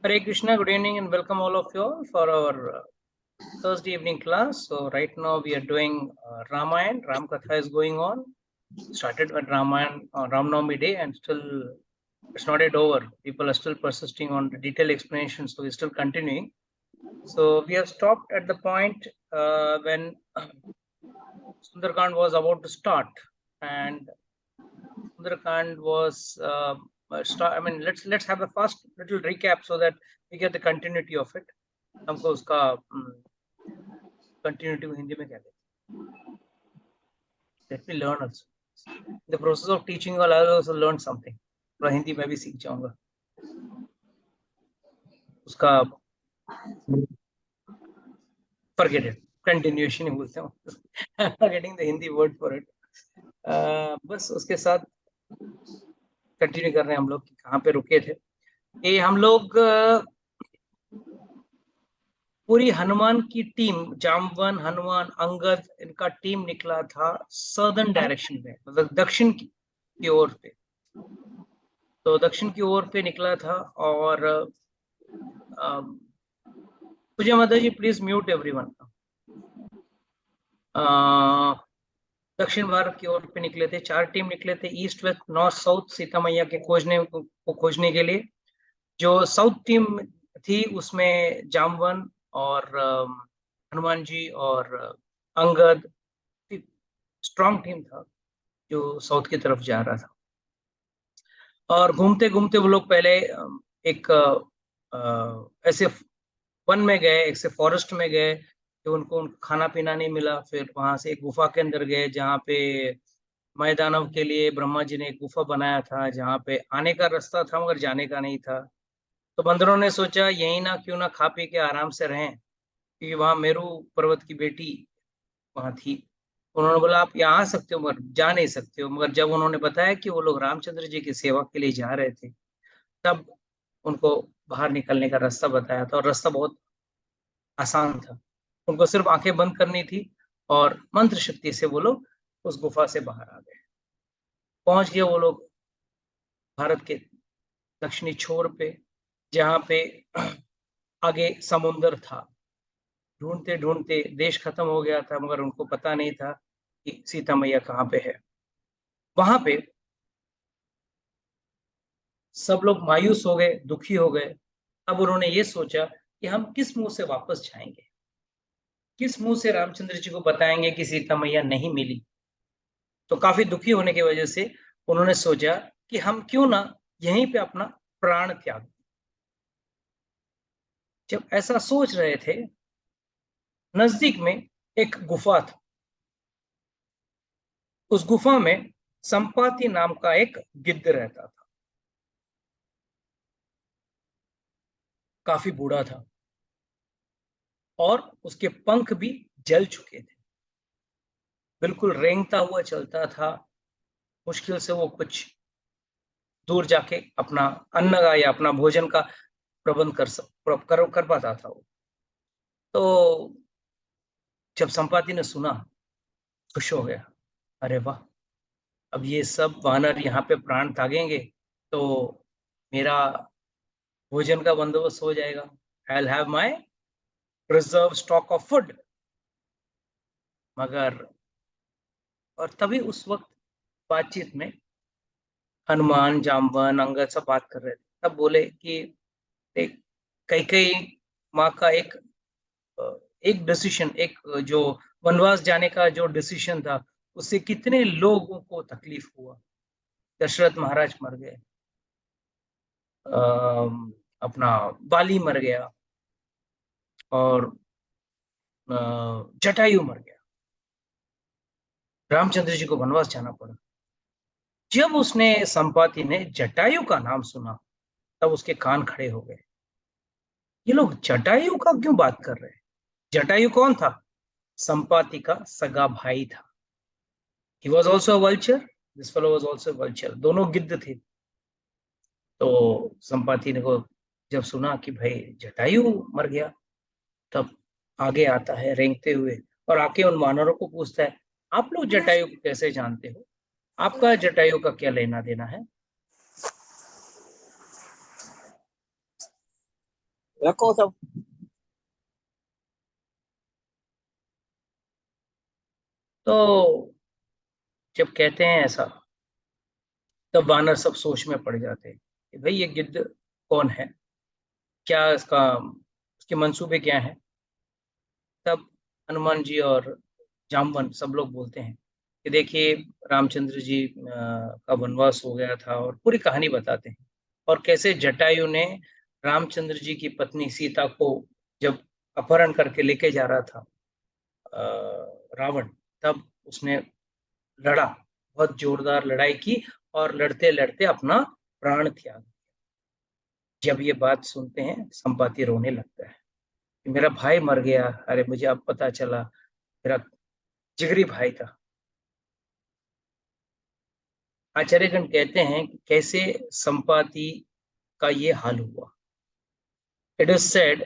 Hare Krishna, good evening and welcome all of you all for our Thursday evening class. So right now we are doing Ramayana. Ram Katha is going on. Started with Ramayana on Ram Navami day and still it's not yet over. People are still persisting on the detailed explanation, so we're still continuing. So we have stopped at the point when Sundarkand was about to start, and Sundarkand was let's have a fast little recap so that we get the continuity of it. हमको उसका continuity Hindi में क्या कहते हैं? Let me learn also. In the process of teaching, I will also learn something. थोड़ा हिंदी में भी सीख जाऊंगा. उसका forget it. Continuation ही बोलते हैं. I'm not getting the Hindi word for it. बस उसके साथ कंटिन्यू कर रहे हैं हम लोग कहाँ पे रुके थे. ये हम लोग पूरी हनुमान की टीम, जामवन, हनुमान, अंगद, इनका टीम निकला था सदर्न डायरेक्शन में, मतलब दक्षिण की ओर पे. तो दक्षिण की ओर पे निकला था और पूजा माता जी प्लीज म्यूट एवरीवन. दक्षिण भारत की ओर पे निकले थे. 4 टीम निकले थे, east, west, north, south, Sita मैया के खोजने के लिए. जो साउथ टीम थी उसमें जामवन और हनुमान जी और अंगद, स्ट्रॉन्ग टीम था जो साउथ की तरफ जा रहा था. और घूमते घूमते वो लोग पहले एक ऐसे वन में गए, एक से फॉरेस्ट में गए तो उनको खाना पीना नहीं मिला. फिर वहां से एक गुफा के अंदर गए जहाँ पे मैदानव के लिए ब्रह्मा जी ने एक गुफा बनाया था, जहाँ पे आने का रास्ता था मगर जाने का नहीं था. तो बंदरों ने सोचा यही ना क्यों ना खा पी के आराम से रहें, क्योंकि वहां मेरू पर्वत की बेटी वहां थी. उन्होंने बोला आप यहाँ आ सकते हो मगर जा नहीं सकते हो. मगर जब उन्होंने बताया कि वो लोग रामचंद्र जी की सेवा के लिए जा रहे थे, तब उनको बाहर निकलने का रास्ता बताया था. और रास्ता बहुत आसान था. उनको सिर्फ आंखें बंद करनी थी और मंत्र शक्ति से वो लोग उस गुफा से बाहर आ गए. पहुंच गए वो लोग भारत के दक्षिणी छोर पे, जहाँ पे आगे समुन्द्र था. ढूंढते ढूंढते देश खत्म हो गया था मगर उनको पता नहीं था कि सीता मैया कहाँ पे है. वहां पे सब लोग मायूस हो गए, दुखी हो गए. अब उन्होंने ये सोचा कि हम किस मुंह से वापस जाएंगे, किस मुंह से रामचंद्र जी को बताएंगे कि सीता मैया नहीं मिली. तो काफी दुखी होने की वजह से उन्होंने सोचा कि हम क्यों ना यहीं पे अपना प्राण त्याग दें. जब ऐसा सोच रहे थे, नजदीक में एक गुफा था. उस गुफा में संपाति नाम का एक गिद्ध रहता था. काफी बूढ़ा था और उसके पंख भी जल चुके थे. बिल्कुल रेंगता हुआ चलता था. मुश्किल से वो कुछ दूर जाके अपना अन्न का या अपना भोजन का प्रबंध कर पाता था वो. तो जब संपाति ने सुना, खुश हो गया. अरे वाह, अब ये सब वानर यहाँ पे प्राण त्यागेंगे तो मेरा भोजन का बंदोबस्त हो जाएगा. I'll have my reserve stock of food. मगर और तभी उस वक्त बातचीत में हनुमान, जामवन, अंगद सब बात कर रहे थे. तब बोले कि एक कैकेयी माँ का एक डिसीजन, एक जो वनवास जाने का जो डिसीजन था, उससे कितने लोगों को तकलीफ हुआ. दशरथ महाराज मर गए, अपना बाली मर गया और जटायु मर गया. रामचंद्र जी को वनवास जाना पड़ा. जब उसने संपाति ने जटायु का नाम सुना, तब उसके कान खड़े हो गए. ये लोग जटायु का क्यों बात कर रहे हैं? जटायु कौन था? संपाति का सगा भाई था. He was also a vulture. This fellow was also a vulture. दोनों गिद्ध थे. तो संपाति ने को जब सुना कि भाई जटायु मर गया, तब आगे आता है रेंगते हुए और आके उन वानरों को पूछता है, आप लोग जटायु को कैसे जानते हो? आपका जटायु का क्या लेना देना है? रखो सब। तो जब कहते हैं ऐसा, तब वानर सब सोच में पड़ जाते हैं कि भाई ये गिद्ध कौन है, क्या इसका, उसके मंसूबे क्या हैं। तब हनुमान जी और जामवन सब लोग बोलते हैं कि देखिए, रामचंद्र जी का वनवास हो गया था, और पूरी कहानी बताते हैं। और कैसे जटायु ने रामचंद्र जी की पत्नी सीता को जब अपहरण करके लेके जा रहा था रावण, तब उसने लड़ा, बहुत जोरदार लड़ाई की, और लड़ते लड़ते अपना प्राण त्याग। जब ये बात सुनते हैं, संपाति रोने लगता है कि मेरा भाई मर गया, अरे मुझे अब पता चला, मेरा जिगरी भाई था। आचार्यगण कहते हैं कि कैसे संपाति का ये हाल हुआ। इट इज सेड,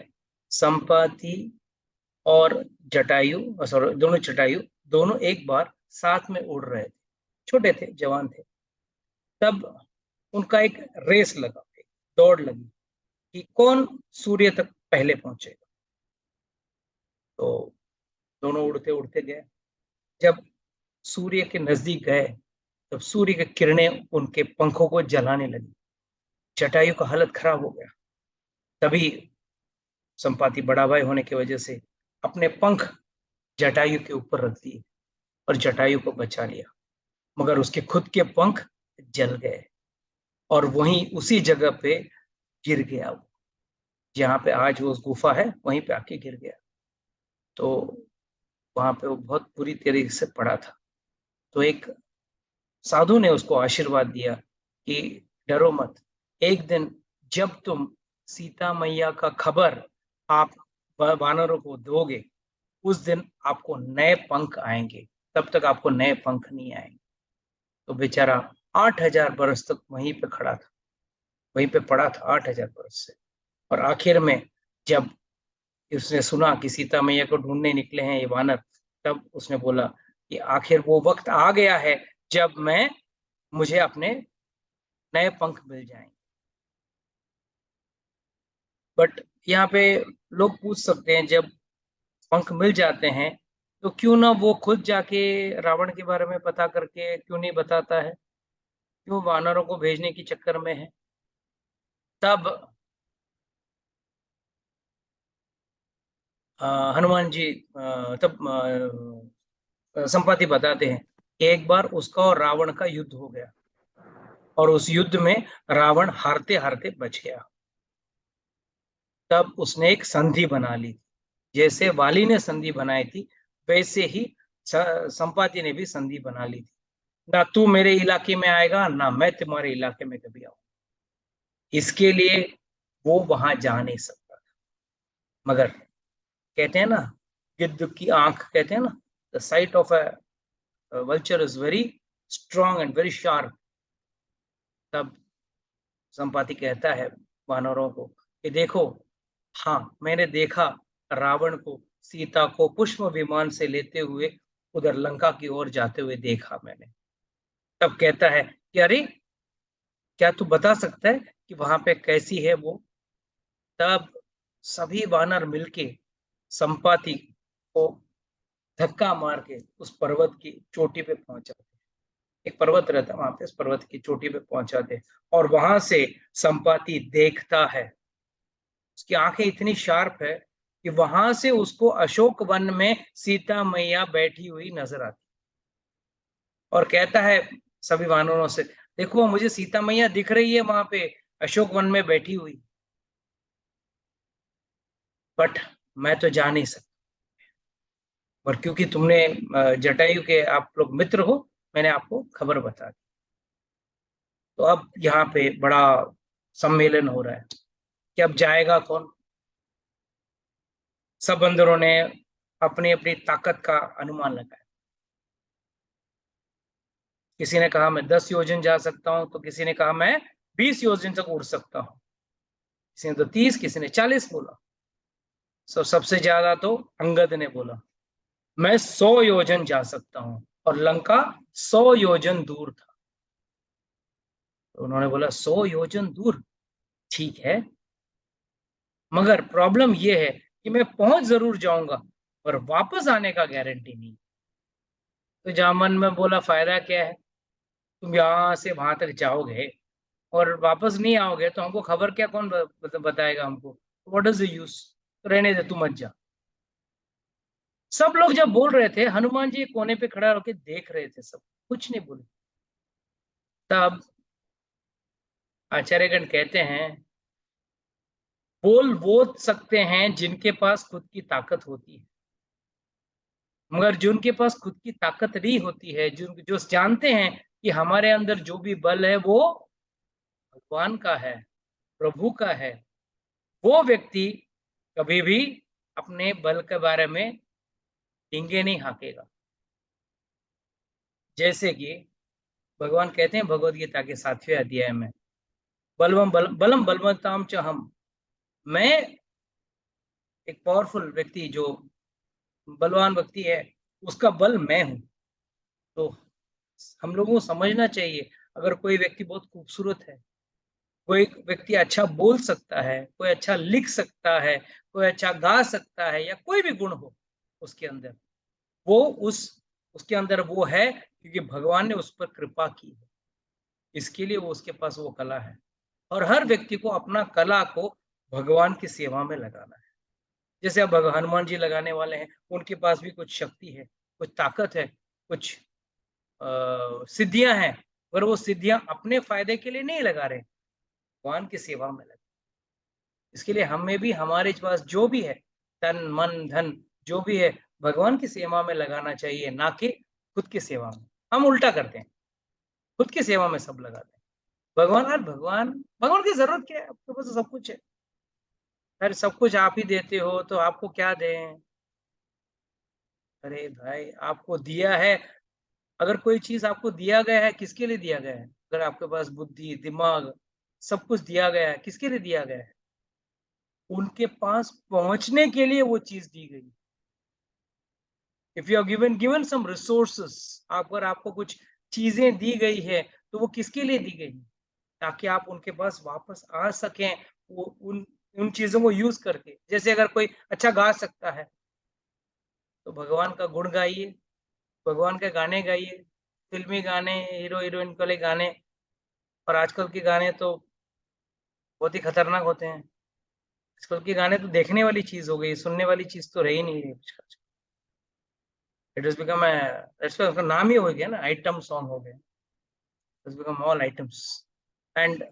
संपाति और जटायु, सॉरी, दोनों जटायु, दोनों एक बार साथ में उड़ रहे थे, छोटे थे, जवान थे। तब उनका एक रेस लगा, एक दौड़ लगी कि कौन सूर्य तक पहले पहुंचेगा। तो दोनों उड़ते उड़ते गए। जब सूर्य के नजदीक गए, तब सूर्य की किरणें उनके पंखों को जलाने लगी। जटायु का हालत खराब हो गया। तभी संपाति बड़ा भाई होने की वजह से अपने पंख जटायु के ऊपर रख दिए और जटायु को बचा लिया। मगर उसके खुद के पंख जल गए, और वहीं उसी जगह पे गिर गया वो, जहाँ पे आज वो गुफा है, वहीं पे आके गिर गया। तो वहां पे वो बहुत बुरी तरीके से पड़ा था। तो एक साधु ने उसको आशीर्वाद दिया कि डरो मत, एक दिन जब तुम सीता मैया का खबर आप वानरों को दोगे, उस दिन आपको नए पंख आएंगे, तब तक आपको नए पंख नहीं आएंगे। तो बेचारा 8,000 बरस तक वहीं पे खड़ा था, वहीं पे पड़ा था 8,000 बरस से। और आखिर में जब उसने सुना कि सीता मैया को ढूंढने निकले हैं ये वानर, तब उसने बोला कि आखिर वो वक्त आ गया है जब मुझे अपने नए पंख मिल जाएंगे। बट यहाँ पे लोग पूछ सकते हैं, जब पंख मिल जाते हैं तो क्यों ना वो खुद जाके रावण के बारे में पता करके क्यों नहीं बताता है, क्यों वानरों को भेजने की चक्कर में है। तब हनुमान जी तब संपाति बताते हैं कि एक बार उसका और रावण का युद्ध हो गया, और उस युद्ध में रावण हारते हारते बच गया। तब उसने एक संधि बना ली, जैसे वाली ने संधि बनाई थी, वैसे ही संपाति ने भी संधि बना ली थी। ना तू मेरे इलाके में आएगा, ना मैं तुम्हारे इलाके में कभी आऊंगा। इसके लिए वो वहां जा नहीं सकता। मगर कहते हैं ना, गिद्ध की आंख, कहते हैं ना, the site of a vulture is very strong and very sharp. तब संपाति कहता है वानरों को कि देखो, हाँ मैंने देखा रावण को, सीता को पुष्प विमान से लेते हुए उधर लंका की ओर जाते हुए देखा मैंने। तब कहता है कि अरे, क्या तू बता सकता है कि वहां पे कैसी है वो। तब सभी वानर मिलके संपाति को धक्का मार के उस पर्वत की चोटी पे पहुंचाते। एक पर्वत रहता है वहां पे, उस पर्वत की चोटी पे पहुंचाते, और वहां से संपाति देखता है। उसकी आंखें इतनी शार्प है कि वहां से उसको अशोक वन में सीता मैया बैठी हुई नजर आती, और कहता है सभी वानरों से, देखो मुझे सीता मैया दिख रही है वहां पे अशोक वन में बैठी हुई, बट मैं तो जा नहीं सकता। और क्योंकि तुमने जटायु के आप लोग मित्र हो, मैंने आपको खबर बता दी। तो अब यहाँ पे बड़ा सम्मेलन हो रहा है कि अब जाएगा कौन। सब बंदरों ने अपनी अपनी ताकत का अनुमान लगाया। किसी ने कहा मैं 10 योजन जा सकता हूं, तो किसी ने कहा मैं 20 योजन तक उड़ सकता हूं, किसी ने तो 30, किसी ने 40 बोला। सबसे ज्यादा तो अंगद ने बोला मैं 100 योजन जा सकता हूं, और लंका 100 योजन दूर था। तो उन्होंने बोला 100 योजन दूर, ठीक है, मगर प्रॉब्लम ये है कि मैं पहुंच जरूर जाऊंगा पर वापस आने का गारंटी नहीं। तो जामन में बोला फायदा क्या है, तुम यहाँ से वहां तक जाओगे और वापस नहीं आओगे तो हमको खबर क्या, कौन बताएगा हमको, व्हाट इज द यूज, रहने दे, तू मत जा। सब लोग जब बोल रहे थे, हनुमान जी कोने पे खड़ा होकर देख रहे थे, सब कुछ नहीं बोले। तब आचार्यगण कहते हैं, बोल वो सकते हैं जिनके पास खुद की ताकत होती है, मगर जिनके पास खुद की ताकत नहीं होती है, जो जो जानते हैं कि हमारे अंदर जो भी बल है वो भगवान का है, प्रभु का है, वो व्यक्ति कभी भी अपने बल के बारे में डींगे नहीं हाँकेगा। जैसे कि भगवान कहते हैं भगवत गीता के 7वें अध्याय में, बलम बलवंताम च हम, मैं एक पावरफुल व्यक्ति जो बलवान व्यक्ति है, उसका बल मैं हूं। तो हम लोगों को समझना चाहिए, अगर कोई व्यक्ति बहुत खूबसूरत है, कोई व्यक्ति अच्छा बोल सकता है, कोई अच्छा लिख सकता है, कोई अच्छा गा सकता है, या कोई भी गुण हो उसके अंदर, वो उसके अंदर वो है क्योंकि भगवान ने उस पर कृपा की है, इसके लिए वो उसके पास वो कला है। और हर व्यक्ति को अपना कला को भगवान की सेवा में लगाना है। जैसे अब हनुमान जी लगाने वाले हैं, उनके पास भी कुछ शक्ति है, कुछ ताकत है, कुछ सिद्धियां हैं, पर वो सिद्धियां अपने फायदे के लिए नहीं लगा रहे, भगवान की सेवा में लगा। इसके लिए हमें भी हमारे पास जो भी है, तन मन धन जो भी है, भगवान की सेवा में लगाना चाहिए, ना कि खुद की सेवा में। हम उल्टा करते हैं, खुद की सेवा में सब लगाते हैं। भगवान भगवान की जरूरत क्या है, आपके पास तो सब कुछ है। अरे सब कुछ आप ही देते हो तो आपको क्या दें। अरे भाई आपको दिया है, अगर कोई चीज आपको दिया गया है, किसके लिए दिया गया है? अगर आपके पास बुद्धि दिमाग सब कुछ दिया गया है, किसके लिए दिया गया है? उनके पास पहुंचने के लिए वो चीज दी गई। If you are given some resources, अगर आपको कुछ चीजें दी गई है तो वो किसके लिए दी गई? ताकि आप उनके पास वापस आ सकें, वो उन उन चीजों को यूज करके। जैसे अगर कोई अच्छा गा सकता है तो भगवान का गुण गाइए, भगवान के गाने गाइए, फिल्मी गाने, हीरो हीरोइन वाले गाने। और आजकल के गाने तो बहुत ही खतरनाक होते हैं। आजकल के गाने तो देखने वाली चीज हो गई, सुनने वाली चीज तो रही नहीं है कुछ। इट इज बिकम उसका नाम ही हो गया ना, आइटम सॉन्ग हो गया। It's become all items. And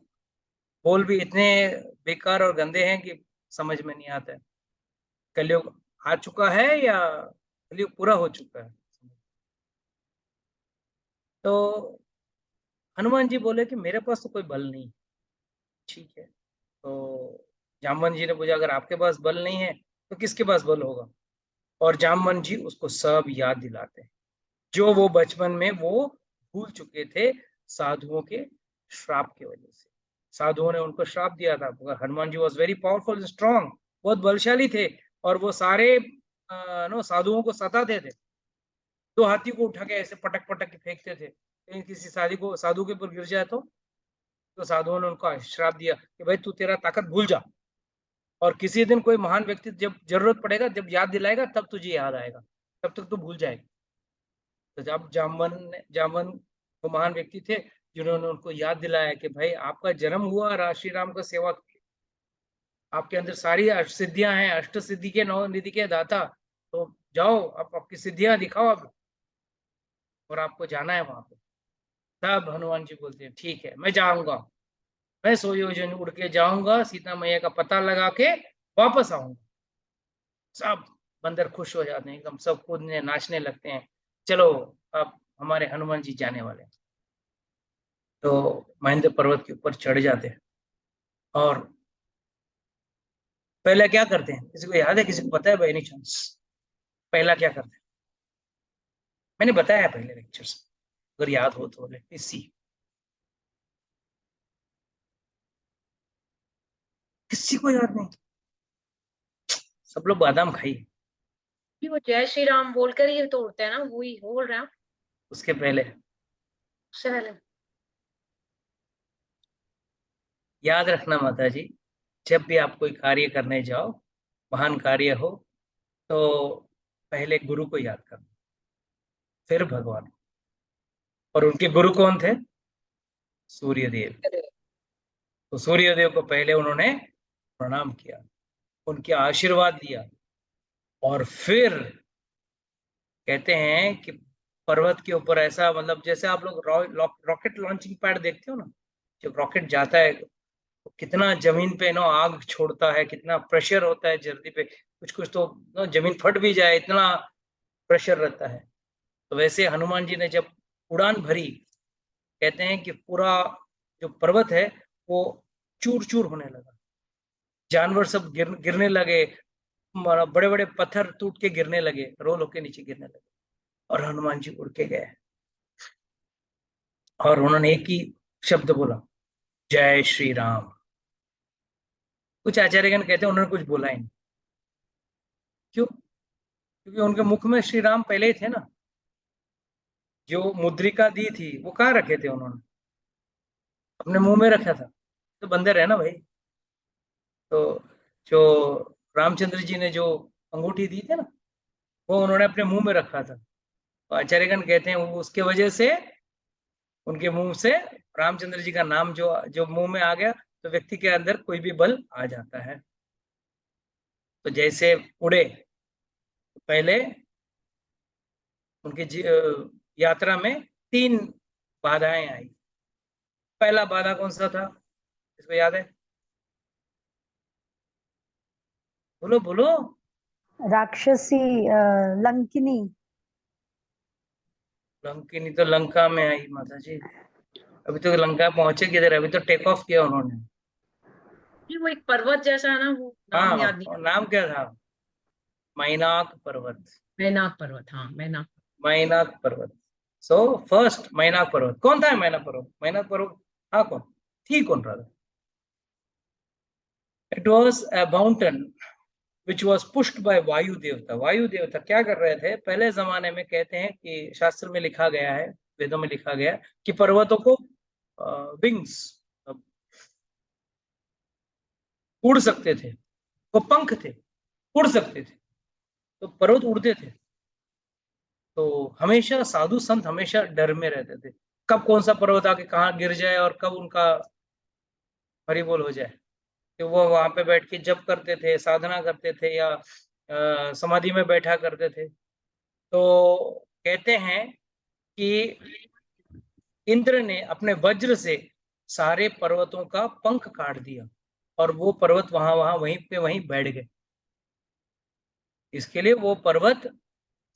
बोल भी इतने बेकार और गंदे हैं कि समझ में नहीं आता है। कलयुग आ चुका है या कलयुग पूरा हो चुका है? तो हनुमान जी बोले कि मेरे पास तो कोई बल नहीं। ठीक है, तो जामवन जी ने पूछा, अगर आपके पास बल नहीं है तो किसके पास बल होगा? और जामवन जी उसको सब याद दिलाते हैं, जो वो बचपन में वो भूल चुके थे साधुओं के श्राप की वजह से। साधुओं ने उनको श्राप दिया था, मगर Hanuman ji was very powerful strong, बहुत बलशाली थे। और वो सारे नो साधुओं को सताते थे, दो हाथी को उठा के ऐसे पटक पटक के फेंकते थे, कहीं किसी साधु के ऊपर गिर जाए तो साधुओं ने उनको श्राप दिया कि भाई तू तेरा ताकत भूल जा, और किसी दिन कोई महान व्यक्ति जब जरूरत पड़ेगा, जब याद दिलाएगा, तब तुझे याद आएगा, तब तक तू भूल जाएगा। तो जब जामवन वो महान व्यक्ति थे जिन्होंने उनको याद दिलाया कि भाई आपका जन्म हुआ श्री राम का सेवा के लिए, आपके अंदर सारी अष्ट सिद्धियां हैं, अष्ट सिद्धि के नौ निधि के दाता, तो जाओ आप आपकी सिद्धियां दिखाओ अब, और आपको जाना है वहां पे। तब हनुमान जी बोलते हैं ठीक है मैं जाऊंगा, मैं 100 योजन उड़ के जाऊंगा, सीता मैया का पता लगा के वापस आऊंगा। सब बंदर खुश हो जाते हैं, एकदम सब कूदने नाचने लगते हैं। चलो अब हमारे हनुमान जी जाने वाले हैं। तो महेंद्र पर्वत के ऊपर चढ़ जाते हैं, और पहला क्या करते हैं, किसी को याद है, किसी को पता है बाय एनी चांस पहला क्या करते हैं? मैंने बताया पहले लेक्चर्स में, अगर याद हो तो लेट मी सी। किसी को याद नहीं? सब लोग बादाम खाइए। कि वो जय श्री राम बोलकर ही तोड़ते हैं ना, वही बोल रहे हैं। उसके पहले चल। याद रखना माता जी, जब भी आप कोई कार्य करने जाओ, महान कार्य हो, तो पहले गुरु को याद करना, फिर भगवान। और उनके गुरु कौन थे? सूर्यदेव। तो सूर्यदेव को पहले उन्होंने प्रणाम किया, उनके आशीर्वाद दिया, और फिर कहते हैं कि पर्वत के ऊपर ऐसा, मतलब जैसे आप लोग रॉकेट लॉन्चिंग पैड देखते हो ना, जब रॉकेट जाता है तो कितना जमीन पे नो आग छोड़ता है, कितना प्रेशर होता है धरती पे, कुछ कुछ तो जमीन फट भी जाए, इतना प्रेशर रहता है। तो वैसे हनुमान जी ने जब उड़ान भरी, कहते हैं कि पूरा जो पर्वत है वो चूर चूर होने लगा, जानवर सब गिरने लगे, बड़े बड़े पत्थर टूट के गिरने लगे, रोल होके नीचे गिरने लगे, और हनुमान जी उड़ के गए, और उन्होंने एक ही शब्द बोला, जय श्री राम। कुछ आचार्यगण कहते हैं उन्होंने कुछ बोला ही नहीं। क्यों? क्योंकि उनके मुख में श्री राम पहले ही थे ना। जो मुद्रिका दी थी वो कहाँ रखे थे उन्होंने? अपने मुंह में रखा था। तो बंदर है ना भाई। तो जो रामचंद्र जी ने जो अंगूठी दी थी ना, वो उन्होंने अपने मुंह में रखा था। तो आचार्यगण कहते हैं वो उसके वजह से उनके मुंह से रामचंद्र जी का नाम जो जो मुंह में आ गया, तो व्यक्ति के अंदर कोई भी बल आ जाता है। तो जैसे उड़े, तो पहले उनकी यात्रा में 3 बाधाएं आई। पहला बाधा कौन सा था? इसको याद है? बोलो बोलो। राक्षसी लंकिनी। लंकिनी तो लंका में आई माता जी। अभी तो लंका पहुंचे किधर? अभी तो टेक ऑफ किया उन्होंने। ये वो एक पर्वत जैसा है ना, वो नाम याद नहीं। हाँ, नाम क्या था? मैनाक पर्वत। मैनाक पर्वत, हाँ मैनाक। मैनाक पर्वत। सो फर्स्ट मैनाक पर्वत। कौन था मैनाक पर्वत? मैनाक पर्वत हाँ कौन थी? कौन रहा? It was a mountain which was pushed by Vayu देवता। वायु देवता क्या कर रहे थे पहले जमाने में? कहते हैं कि शास्त्र में लिखा गया है, वेदों में लिखा गया है कि पर्वतों को विंग्स, उड़ सकते थे, वो पंख थे, उड़ सकते थे, तो पर्वत उड़ते थे। तो हमेशा साधु संत हमेशा डर में रहते थे, कब कौन सा पर्वत आके कहाँ गिर जाए और कब उनका हरि बोल हो जाए। तो वो वहां पे बैठ के जप करते थे, साधना करते थे, या समाधि में बैठा करते थे। तो कहते हैं कि इंद्र ने अपने वज्र से सारे पर्वतों का पंख काट दिया, और वो पर्वत वहां वहां वहीं पे वहीं बैठ गए। इसके लिए वो पर्वत,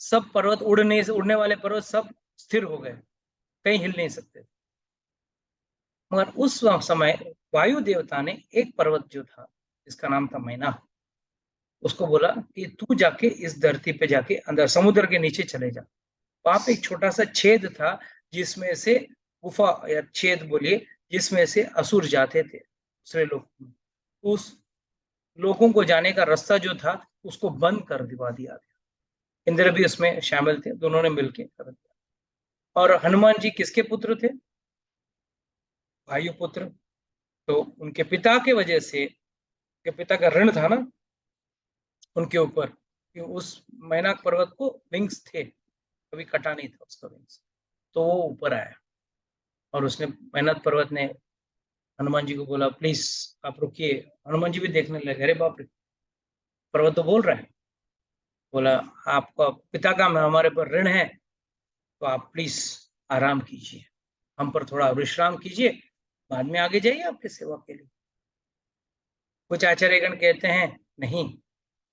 सब पर्वत उड़ने वाले पर्वत सब स्थिर हो गए, कहीं हिल नहीं सकते। मगर उस समय वायु देवता ने एक पर्वत जो था, जिसका नाम था मैना, उसको बोला कि तू जाके इस धरती पे जाके अंदर समुद्र के नीचे चले जा। वहां पे एक छोटा सा छेद था, जिसमें से गुफा या छेद बोलिए, जिसमें से असुर जाते थे दूसरे लोग। उस लोगों को जाने का रास्ता जो था उसको बंद कर दिवा दिया गया। इंद्र भी उसमें शामिल थे, दोनों ने मिलकर कर दिया। और हनुमान जी किसके पुत्र थे? वायुपुत्र। तो उनके पिता के वजह से, उनके पिता का ऋण था ना उनके ऊपर, कि उस मैनाक पर्वत को विंग्स थे, कभी कटा नहीं था उसका विंग्स। तो वो ऊपर आया, और उसने मैनाक पर्वत ने हनुमान जी को बोला प्लीज आप रुकिए। हनुमान जी भी देखने लगे, अरे बाप रे, पर्वत तो बोल रहा है। बोला आपका पिता का हमारे पर ऋण है, तो आप प्लीज आराम कीजिए, हम पर थोड़ा विश्राम कीजिए, बाद में आगे जाइए आपकी सेवा के लिए। कुछ आचार्यगण कहते हैं नहीं,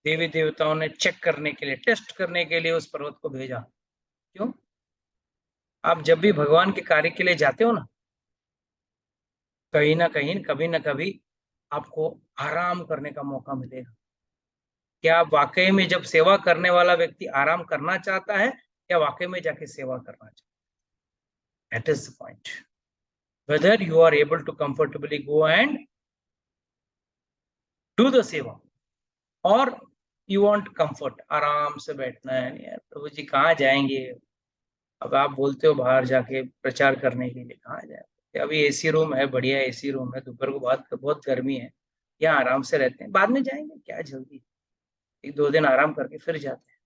देवी देवताओं ने चेक करने के लिए, टेस्ट करने के लिए उस पर्वत को भेजा। क्यों? आप जब भी भगवान के कार्य के लिए जाते हो ना, कहीं ना कहीं कभी ना कभी आपको आराम करने का मौका मिलेगा। क्या आप वाकई में जब सेवा करने वाला व्यक्ति आराम करना चाहता है, या वाकई में जाके सेवा करना चाहता है? That is the point, whether you are able to comfortably go and do the seva, और यू वांट कंफर्ट, आराम से बैठना है। यार प्रभु जी कहाँ जाएंगे? अब आप बोलते हो बाहर जाके प्रचार करने के लिए, कहाँ जाए? अभी एसी रूम है, बढ़िया एसी रूम है, दोपहर को बहुत बहुत गर्मी है, यहाँ आराम से रहते हैं, बाद में जाएंगे, क्या जल्दी, 1-2 दिन आराम करके फिर जाते हैं।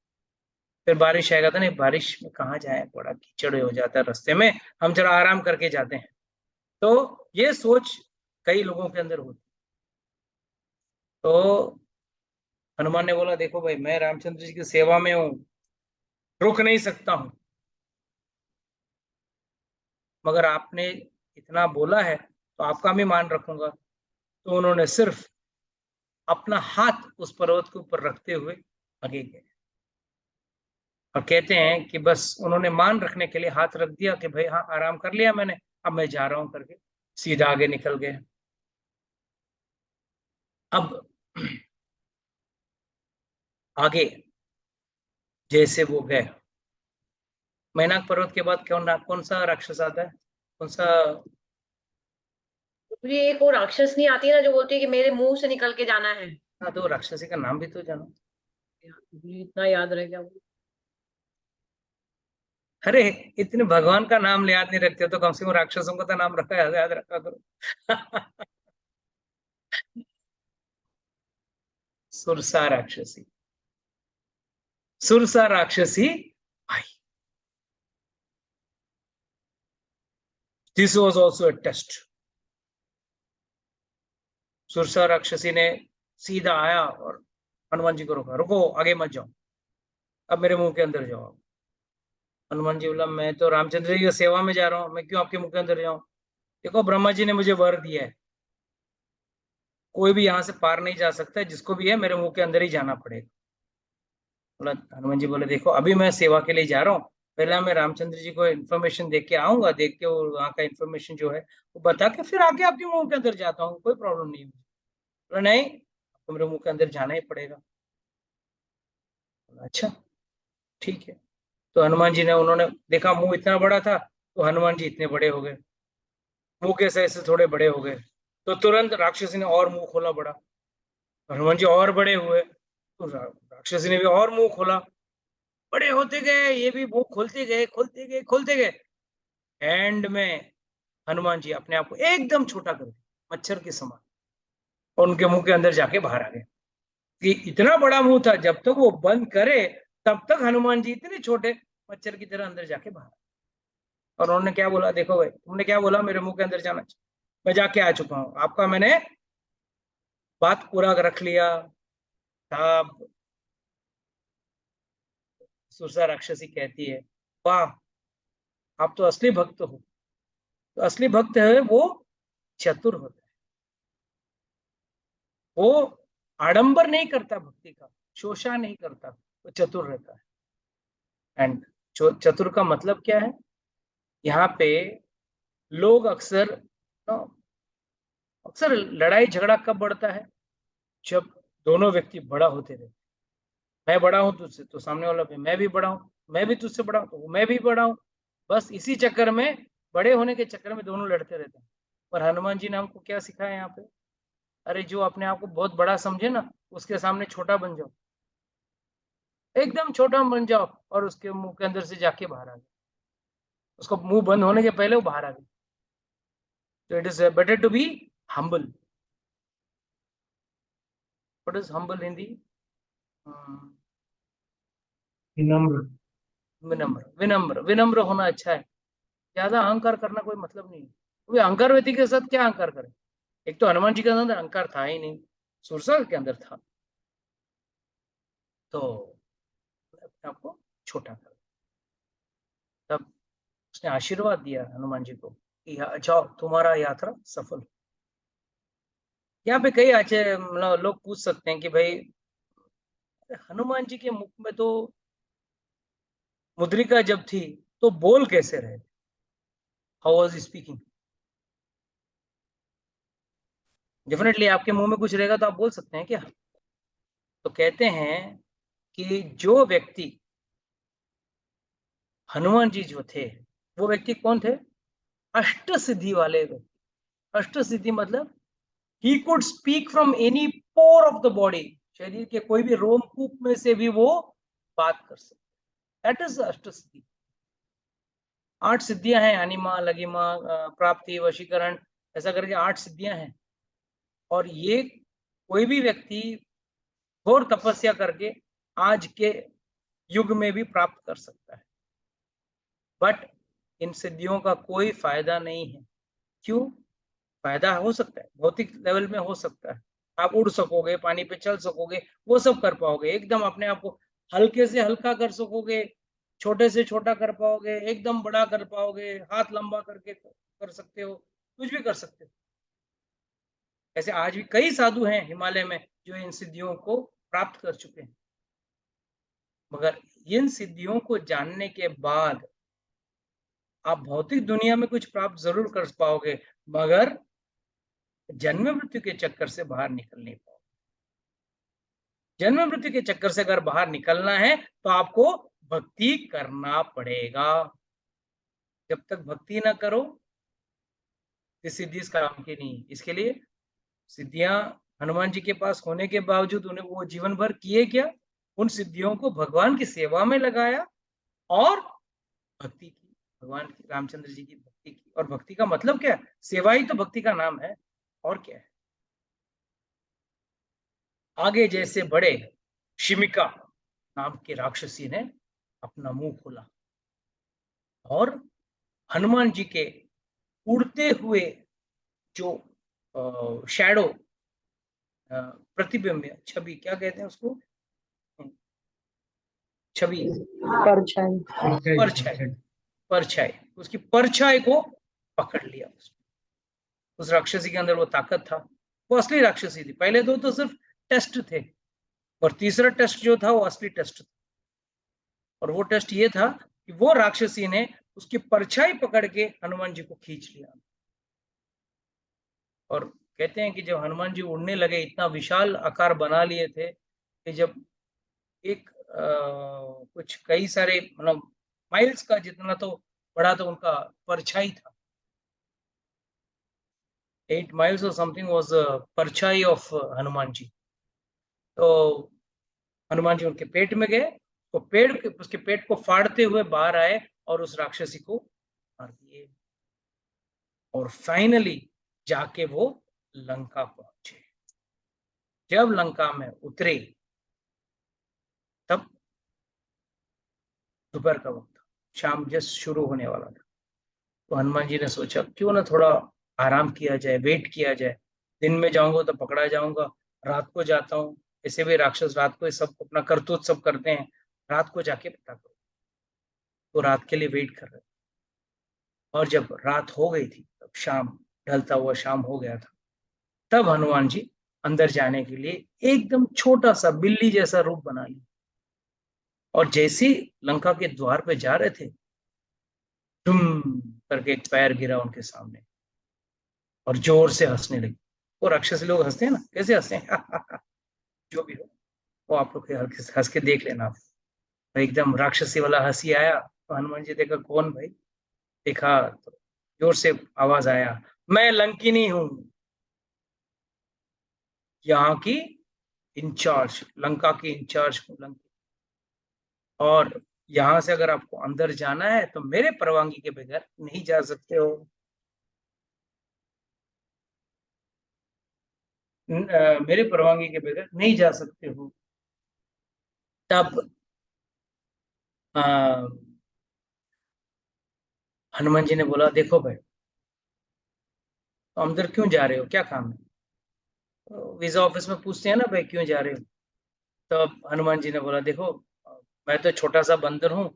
फिर बारिश आएगा तो नहीं, बारिश में कहाँ जाए, बड़ा कीचड़ हो जाता है रास्ते में, हम जरा आराम करके जाते हैं। तो ये सोच कई लोगों के अंदर होती। तो हनुमान ने बोला, देखो भाई, मैं रामचंद्र जी की सेवा में हूँ, रुक नहीं सकता हूँ, मगर आपने इतना बोला है तो आपका भी मान रखूंगा। तो उन्होंने सिर्फ अपना हाथ उस पर्वत के ऊपर रखते हुए आगे गए, और कहते हैं कि बस उन्होंने मान रखने के लिए हाथ रख दिया कि भाई हाँ, आराम कर लिया मैंने, अब मैं जा रहा हूं करके सीधा आगे निकल गए। अब आगे जैसे वो गए, मैनाक पर्वत के बाद कौन सा राक्षस आता है, कौन सा? मुझे एक और राक्षस नहीं आती ना जो बोलती है कि मेरे मुंह से निकल के जाना है। हाँ, तो राक्षसी का नाम भी तो जानो। मुझे इतना याद रह गया वो। अरे, इतने भगवान का नाम याद नहीं रखते तो कम से कम राक्षसों का तो नाम रखा याद रखा करो। सुरसा राक्षसी, सुरसा राक्षसी आई। This was also a test. Surasa राक्षसी ने सीधा आया और हनुमान जी को रोका, रुको, आगे मत जाओ, अब मेरे मुंह के अंदर जाओ। हनुमान जी बोला, मैं तो रामचंद्र जी की सेवा में जा रहा हूँ, मैं क्यों आपके मुंह के अंदर जाऊं? देखो, ब्रह्मा जी ने मुझे वर दिया है, कोई भी यहाँ से पार नहीं जा सकता, जिसको भी है मेरे मुंह के अंदर ही जाना पड़ेगा। बोला, हनुमान जी बोले, देखो अभी मैं सेवा के लिए जा रहा हूँ, पहले मैं रामचंद्र जी को इन्फॉर्मेशन देख के आऊंगा, देख के वहाँ का इन्फॉर्मेशन जो है वो बता के फिर आगे आपके मुंह के अंदर जाता हूँ, कोई प्रॉब्लम नहीं है। बोला, नहीं, आपको मेरे मुंह के अंदर जाना ही पड़ेगा। बोला, अच्छा, ठीक है। तो हनुमान जी ने, उन्होंने देखा मुंह इतना बड़ा था, तो हनुमान जी इतने बड़े हो गए, मुंह कैसे ऐसे थोड़े बड़े हो गए, तो तुरंत राक्षसी ने और मुंह खोला बड़ा, हनुमान जी और बड़े हुए, तो राक्षसी ने भी और मुंह खोला, बड़े होते गए, ये भी मुंह खोलते गए, खोलते गए, खोलते गए। एंड में हनुमान जी अपने आप को एकदम छोटा कर दिया, मच्छर के समान, और उनके मुंह के अंदर जाके बाहर आ गए। कि इतना बड़ा मुंह था, जब तक वो बंद करे तब तक हनुमान जी इतने छोटे, मच्छर की तरह अंदर जाके बाहर। और उन्होंने क्या बोला, देखो भाई, तुमने क्या बोला मेरे मुंह के अंदर जाना चाहिए, मैं जाके आ चुका हूँ, आपका मैंने बात पूरा रख लिया था। सुरसा राक्षसी कहती है, वाह, आप तो असली भक्त हो। तो असली भक्त है वो चतुर होता है, वो आडंबर नहीं करता भक्ति का, शोषा नहीं करता, वो चतुर रहता है। एंड चतुर का मतलब क्या है, यहाँ पे लोग अक्सर अक्सर लड़ाई झगड़ा कब बढ़ता है, जब दोनों व्यक्ति बड़ा होते रहते, मैं बड़ा हूं तुझसे, तो सामने वाला भी, मैं भी बड़ा हूं, मैं भी तुझसे बड़ा हूं, तो मैं भी बड़ा हूं, बस इसी चक्कर में, बड़े होने के चक्कर में दोनों लड़ते रहते हैं। पर हनुमान जी ने हमको क्या सिखाया यहाँ पे, अरे जो अपने आप को बहुत बड़ा समझे ना, उसके सामने छोटा बन जाओ, एकदम छोटा बन जाओ, और उसके मुंह के अंदर से जाके बाहर आ गए, उसको मुंह बंद होने के पहले वो बाहर आ गए। तो it is better to be humble. What is humble Hindi? विनम्र, विनम्र, विनम्र, विनम्र होना अच्छा है, ज्यादा अहंकार करना कोई मतलब नहीं है, क्योंकि अहंकार व्यक्ति के साथ क्या अहंकार करे, एक तो हनुमान जी के अंदर अहंकार था ही नहीं, सुरसा के अंदर था, तो अपने आपको छोटा कर, तब उसने आशीर्वाद दिया हनुमान जी को कि जाओ, तुम्हारा यात्रा सफल। यहाँ पे कई अच्छे मतलब लोग पूछ सकते हैं कि भाई, हनुमान जी के मुख में तो मुद्रिका जब थी, तो बोल कैसे रहे, हाउ वाज स्पीकिंग? डेफिनेटली आपके मुंह में कुछ रहेगा तो आप बोल सकते हैं क्या? तो कहते हैं कि जो व्यक्ति, हनुमान जी जो थे, वो व्यक्ति कौन थे? अष्ट सिद्धि वाले व्यक्ति। अष्ट सिद्धि मतलब he could speak from any pore of the body, शरीर के कोई भी रोमकूप में से भी वो बात कर सकते, दैट इज अष्ट सिद्धि। 8 सिद्धियां हैं, अनिमा, लगिमा, प्राप्ति, वशीकरण, ऐसा करके 8 सिद्धियां हैं। और ये कोई भी व्यक्ति घोर तपस्या करके आज के युग में भी प्राप्त कर सकता है, बट इन सिद्धियों का कोई फायदा नहीं है। क्यों? फायदा हो सकता है, भौतिक लेवल में हो सकता है, आप उड़ सकोगे, पानी पे चल सकोगे, वो सब कर पाओगे, एकदम अपने आप को हल्के से हल्का कर सकोगे, छोटे से छोटा कर पाओगे, एकदम बड़ा कर पाओगे, हाथ लंबा करके कर सकते हो, कुछ भी कर सकते हो। ऐसे आज भी कई साधु हैं हिमालय में जो इन सिद्धियों को प्राप्त कर चुके हैं, मगर इन सिद्धियों को जानने के बाद आप भौतिक दुनिया में कुछ प्राप्त जरूर कर पाओगे, मगर जन्म मृत्यु के चक्कर से बाहर निकल नहीं पाओगे। जन्म मृत्यु के चक्कर से अगर बाहर निकलना है तो आपको भक्ति करना पड़ेगा। जब तक भक्ति ना करो ये सिद्धि इस काम की नहीं। इसके लिए सिद्धियां हनुमान जी के पास होने के बावजूद उन्हें वो जीवन भर किए क्या? उन सिद्धियों को भगवान की सेवा में लगाया और भक्ति की, भगवान की, रामचंद्र जी की भक्ति की। और भक्ति का मतलब क्या है? सेवा ही तो भक्ति का नाम है, और क्या है। आगे जैसे बढ़े, शिमिका नाम की राक्षसी ने अपना मुंह खोला और हनुमान जी के उड़ते हुए जो शैडो, प्रतिबिंब, छवि, क्या कहते हैं उसको, छवि, परछाई, परछाई, उसकी परछाई को पकड़ लिया। उस राक्षसी के अंदर वो ताकत था, वो असली राक्षसी थी। पहले दो तो सिर्फ टेस्ट थे, और तीसरा टेस्ट जो था वो असली टेस्ट था। और वो टेस्ट ये था कि वो राक्षसी ने उसकी परछाई पकड़ के हनुमान जी को खींच लिया। और कहते हैं कि जब हनुमान जी उड़ने लगे, इतना विशाल आकार बना लिए थे कि जब एक कुछ कई सारे मतलब माइल्स का जितना तो बड़ा तो उनका परछाई था। 8 miles or something was परछाई ऑफ हनुमान जी। तो हनुमान जी उनके पेट में गए, तो उसके पेट को फाड़ते हुए बाहर आए और उस राक्षसी को मार दिए। और फाइनली जाके वो लंका पहुंचे। जब लंका में उतरे तब दोपहर का वक्त था, शाम जस्ट शुरू होने वाला था। तो हनुमान जी ने सोचा क्यों ना थोड़ा आराम किया जाए, वेट किया जाए। दिन में जाऊंगा तो पकड़ा जाऊंगा, रात को जाता हूँ, ऐसे भी राक्षस रात को सब अपना करतूत सब करते हैं, रात को जाके पता करो। तो रात के लिए वेट कर रहे। और जब रात हो गई थी, तब शाम, ढलता हुआ शाम हो गया था, तब हनुमान जी अंदर जाने के लिए एकदम छोटा सा बिल्ली जैसा रूप बना लिया। और जैसे लंका के द्वार पे जा रहे थे, टुम करके एक पैर गिरा उनके सामने और जोर से हंसने लगी। वो राक्षसी लोग हंसते हैं ना, कैसे हंसते हैं जो भी हो, वो आप लोग हंस के देख लेना। आप एकदम राक्षसी वाला हंसी आया तो हनुमान जी देखा कौन भाई, देखा तो जोर से आवाज आया, मैं लंकिनी हूं, यहाँ की इंचार्ज, लंका की इंचार्ज हूँ लंका। और यहाँ से अगर आपको अंदर जाना है तो मेरे परवानगी के बगैर नहीं जा सकते हो। मेरे परवानगी के बगैर नहीं जा सकते हो। तब हनुमान जी ने बोला, देखो भाई, तो अंदर क्यों जा रहे हो, क्या काम है? तो वीजा ऑफिस में पूछते हैं ना, भाई क्यों जा रहे हो? तो हनुमान जी ने बोला, देखो मैं तो छोटा सा बंदर हूँ,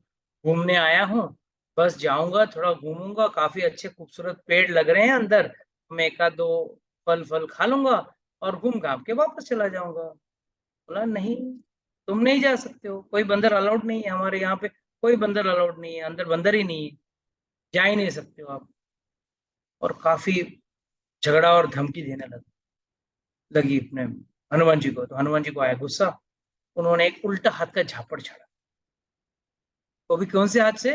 घूमने आया हूँ, बस जाऊंगा, थोड़ा घूमूंगा, काफी अच्छे खूबसूरत पेड़ लग रहे हैं अंदर, मैं एक आध दो फल फल खा लूंगा और घूम घाम के वापस चला जाऊंगा। बोला, नहीं, तुम नहीं जा सकते हो, कोई बंदर अलाउड नहीं है हमारे यहाँ पे, कोई बंदर अलाउड नहीं है, अंदर बंदर ही नहीं है, जा ही नहीं सकते हो आप। और काफी झगड़ा और धमकी देने लगी अपने हनुमान जी को। तो हनुमान जी को आया गुस्सा, उन्होंने एक उल्टा हाथ का झापड़ छाड़ा। वो भी कौन से हाथ से?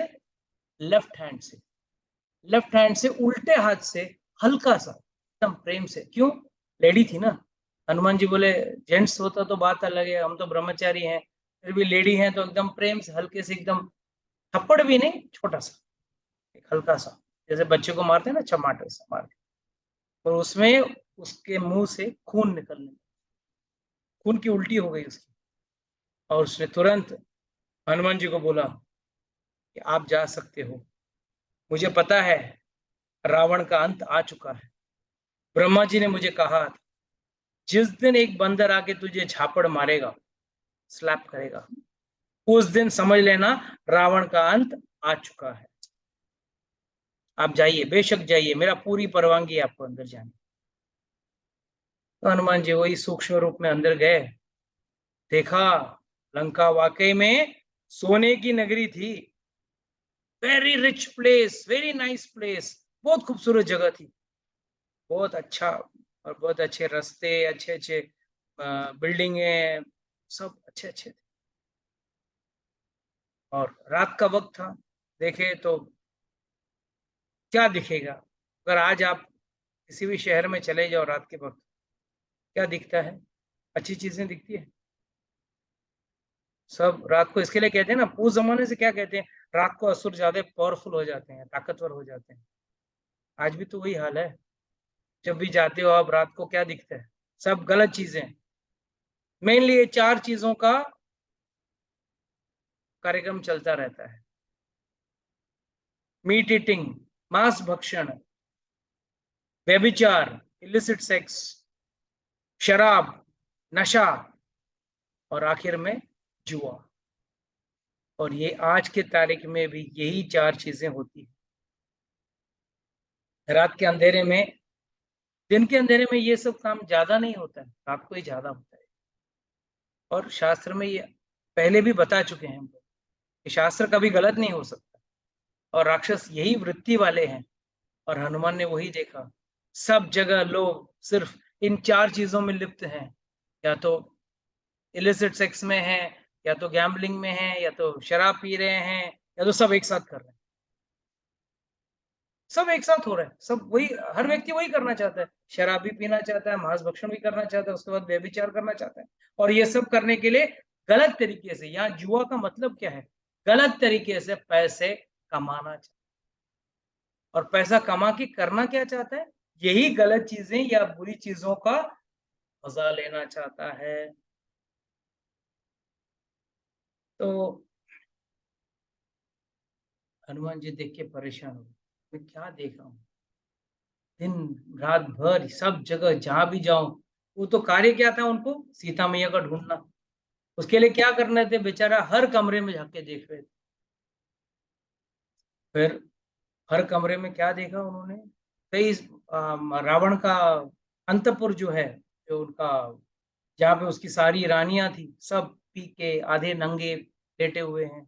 लेफ्ट हैंड से। लेफ्ट हैंड से उल्टे हाथ से, हल्का सा, एकदम प्रेम से। क्यों? लेडी थी ना। हनुमान जी बोले, जेंट्स होता तो बात अलग है, हम तो ब्रह्मचारी हैं, फिर भी लेडी हैं तो एकदम प्रेम से, हल्के से, एकदम थप्पड़ भी नहीं, छोटा सा, एक हल्का सा, जैसे बच्चे को मारते हैं ना, चमाट वैसा मार। और उसमें उसके मुंह से खून निकलने, खून की उल्टी हो गई उसकी, और उसने तुरंत हनुमान जी को बोला कि आप जा सकते हो, मुझे पता है रावण का अंत आ चुका है। ब्रह्मा जी ने मुझे कहा था, जिस दिन एक बंदर आके तुझे झापड़ मारेगा, स्लैप करेगा, उस दिन समझ लेना रावण का अंत आ चुका है। आप जाइए, बेशक जाइए, मेरा पूरी परवानगी है आपको अंदर जाने। तो हनुमान जी वही सूक्ष्म रूप में अंदर गए, देखा लंका वाकई में सोने की नगरी थी। Very rich place, very nice place, बहुत खूबसूरत जगह थी, बहुत अच्छा, और बहुत अच्छे रास्ते, अच्छे अच्छे बिल्डिंगे, सब अच्छे अच्छे थे। और रात का वक्त था, देखे तो क्या दिखेगा? अगर आज आप किसी भी शहर में चले जाओ रात के वक्त, क्या दिखता है? अच्छी चीजें दिखती है? सब रात को इसके लिए कहते हैं ना, उस जमाने से क्या कहते हैं, रात को असुर ज्यादा पावरफुल हो जाते हैं, ताकतवर हो जाते हैं। आज भी तो वही हाल है, जब भी जाते हो आप रात को क्या दिखता है? सब गलत चीजें। मेनली ये 4 चीजों का कार्यक्रम चलता रहता है। मीट ईटिंग, मांस भक्षण, व्यभिचार, इलिसिट सेक्स, शराब, नशा, और आखिर में जुआ। और ये आज के तारीख में भी यही 4 चीजें होती है। रात के अंधेरे में, दिन के अंधेरे में ये सब काम ज्यादा नहीं होता है, रात को ही ज्यादा होता है। और शास्त्र में ये पहले भी बता चुके हैं हम लोग कि शास्त्र कभी गलत नहीं हो सकता, और राक्षस यही वृत्ति वाले हैं। और हनुमान ने वही देखा, सब जगह लोग सिर्फ इन 4 चीजों में लिप्त हैं, या तो इलिसिट सेक्स में है, या तो गैम्बलिंग में है, या तो शराब पी रहे हैं, या तो सब एक साथ कर रहे हैं। सब एक साथ हो रहा है, सब वही, हर व्यक्ति वही करना चाहता है, शराब भी पीना चाहता है, मांस भक्षण भी करना चाहता है, उसके बाद व्यभिचार करना चाहता है। और ये सब करने के लिए गलत तरीके से, यहाँ जुआ का मतलब क्या है? गलत तरीके से पैसे कमाना चाहता है। और पैसा कमा के करना क्या चाहता है? यही गलत चीजें या बुरी चीजों का मजा लेना चाहता है। तो हनुमान जी देख के परेशान हो, मैं क्या देख रहा हूँ, दिन रात भर सब जगह जहां भी जाऊं, वो तो कार्य क्या था उनको? सीता मैया का ढूंढना। उसके लिए क्या करने थे? बेचारा हर कमरे में झांक के देख रहे थे। फिर हर कमरे में क्या देखा उन्होंने? कई रावण का अंतपुर जो है, जो उनका, जहाँ पे उसकी सारी रानियां थी, सब पी के आधे नंगे लेटे हुए हैं।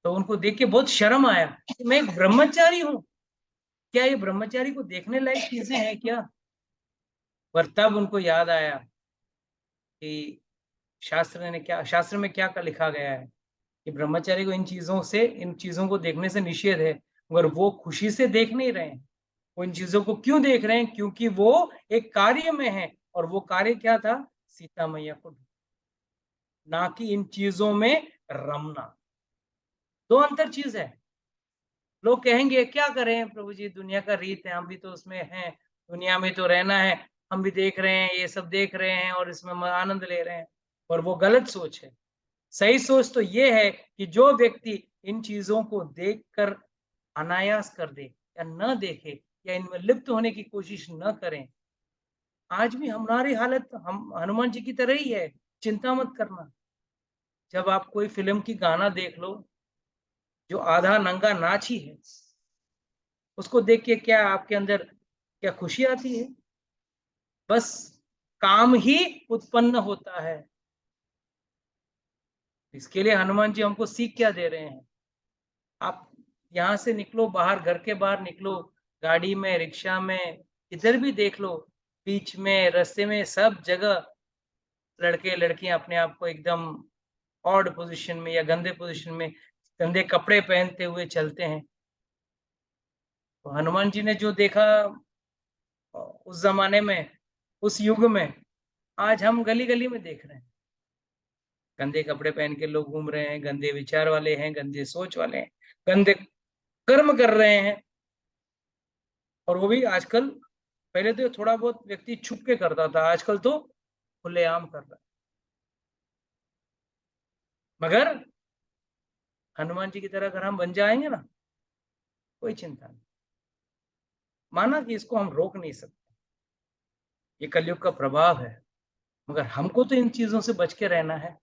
तो उनको देख के बहुत शर्म आया कि मैं एक ब्रह्मचारी हूँ, क्या ये ब्रह्मचारी को देखने लायक चीजें हैं क्या? पर तब उनको याद आया कि शास्त्र में क्या लिखा गया है कि ब्रह्मचारी को इन चीजों को देखने से निषेध है। मगर वो खुशी से देख नहीं रहे हैं, वो इन चीजों को क्यों देख रहे हैं? क्योंकि वो एक कार्य में है, और वो कार्य क्या था? सीता मैया को ढूंढना, ना कि इन चीजों में रमना। दो अंतर चीज है। लोग कहेंगे क्या करें प्रभु जी, दुनिया का रीत है, हम भी तो उसमें हैं, दुनिया में तो रहना है, हम भी देख रहे हैं, ये सब देख रहे हैं और इसमें आनंद ले रहे हैं। और वो गलत सोच है। सही सोच तो ये है कि जो व्यक्ति इन चीजों को देखकर अनायास कर दे, या न देखे, या इनमें लिप्त होने की कोशिश न करें। आज भी हमारी हालत हम हनुमान जी की तरह ही है, चिंता मत करना। जब आप कोई फिल्म की गाना देख लो, जो आधा नंगा नाच ही है, उसको देख के क्या आपके अंदर क्या खुशी आती है? बस काम ही उत्पन्न होता है। इसके लिए हनुमान जी हमको सीख क्या दे रहे हैं? आप यहाँ से निकलो बाहर, घर के बाहर निकलो, गाड़ी में, रिक्शा में, इधर भी देख लो, बीच में, रास्ते में, सब जगह लड़के लड़कियां अपने आप को एकदम ऑड पोजीशन में या गंदे पोजीशन में, गंदे कपड़े पहनते हुए चलते हैं। तो हनुमान जी ने जो देखा उस जमाने में, उस युग में, आज हम गली गली में देख रहे हैं। गंदे कपड़े पहन के लोग घूम रहे हैं, गंदे विचार वाले हैं, गंदे सोच वाले हैं, गंदे कर्म कर रहे हैं। और वो भी आजकल, पहले तो थोड़ा बहुत व्यक्ति छुप के करता था, आजकल तो खुलेआम कर रहा है। मगर हनुमान जी की तरह अगर हम बन जाएंगे ना, कोई चिंता नहीं, माना कि इसको हम रोक नहीं सकते, ये कलयुग का प्रभाव है, मगर हमको तो इन चीजों से बच के रहना है।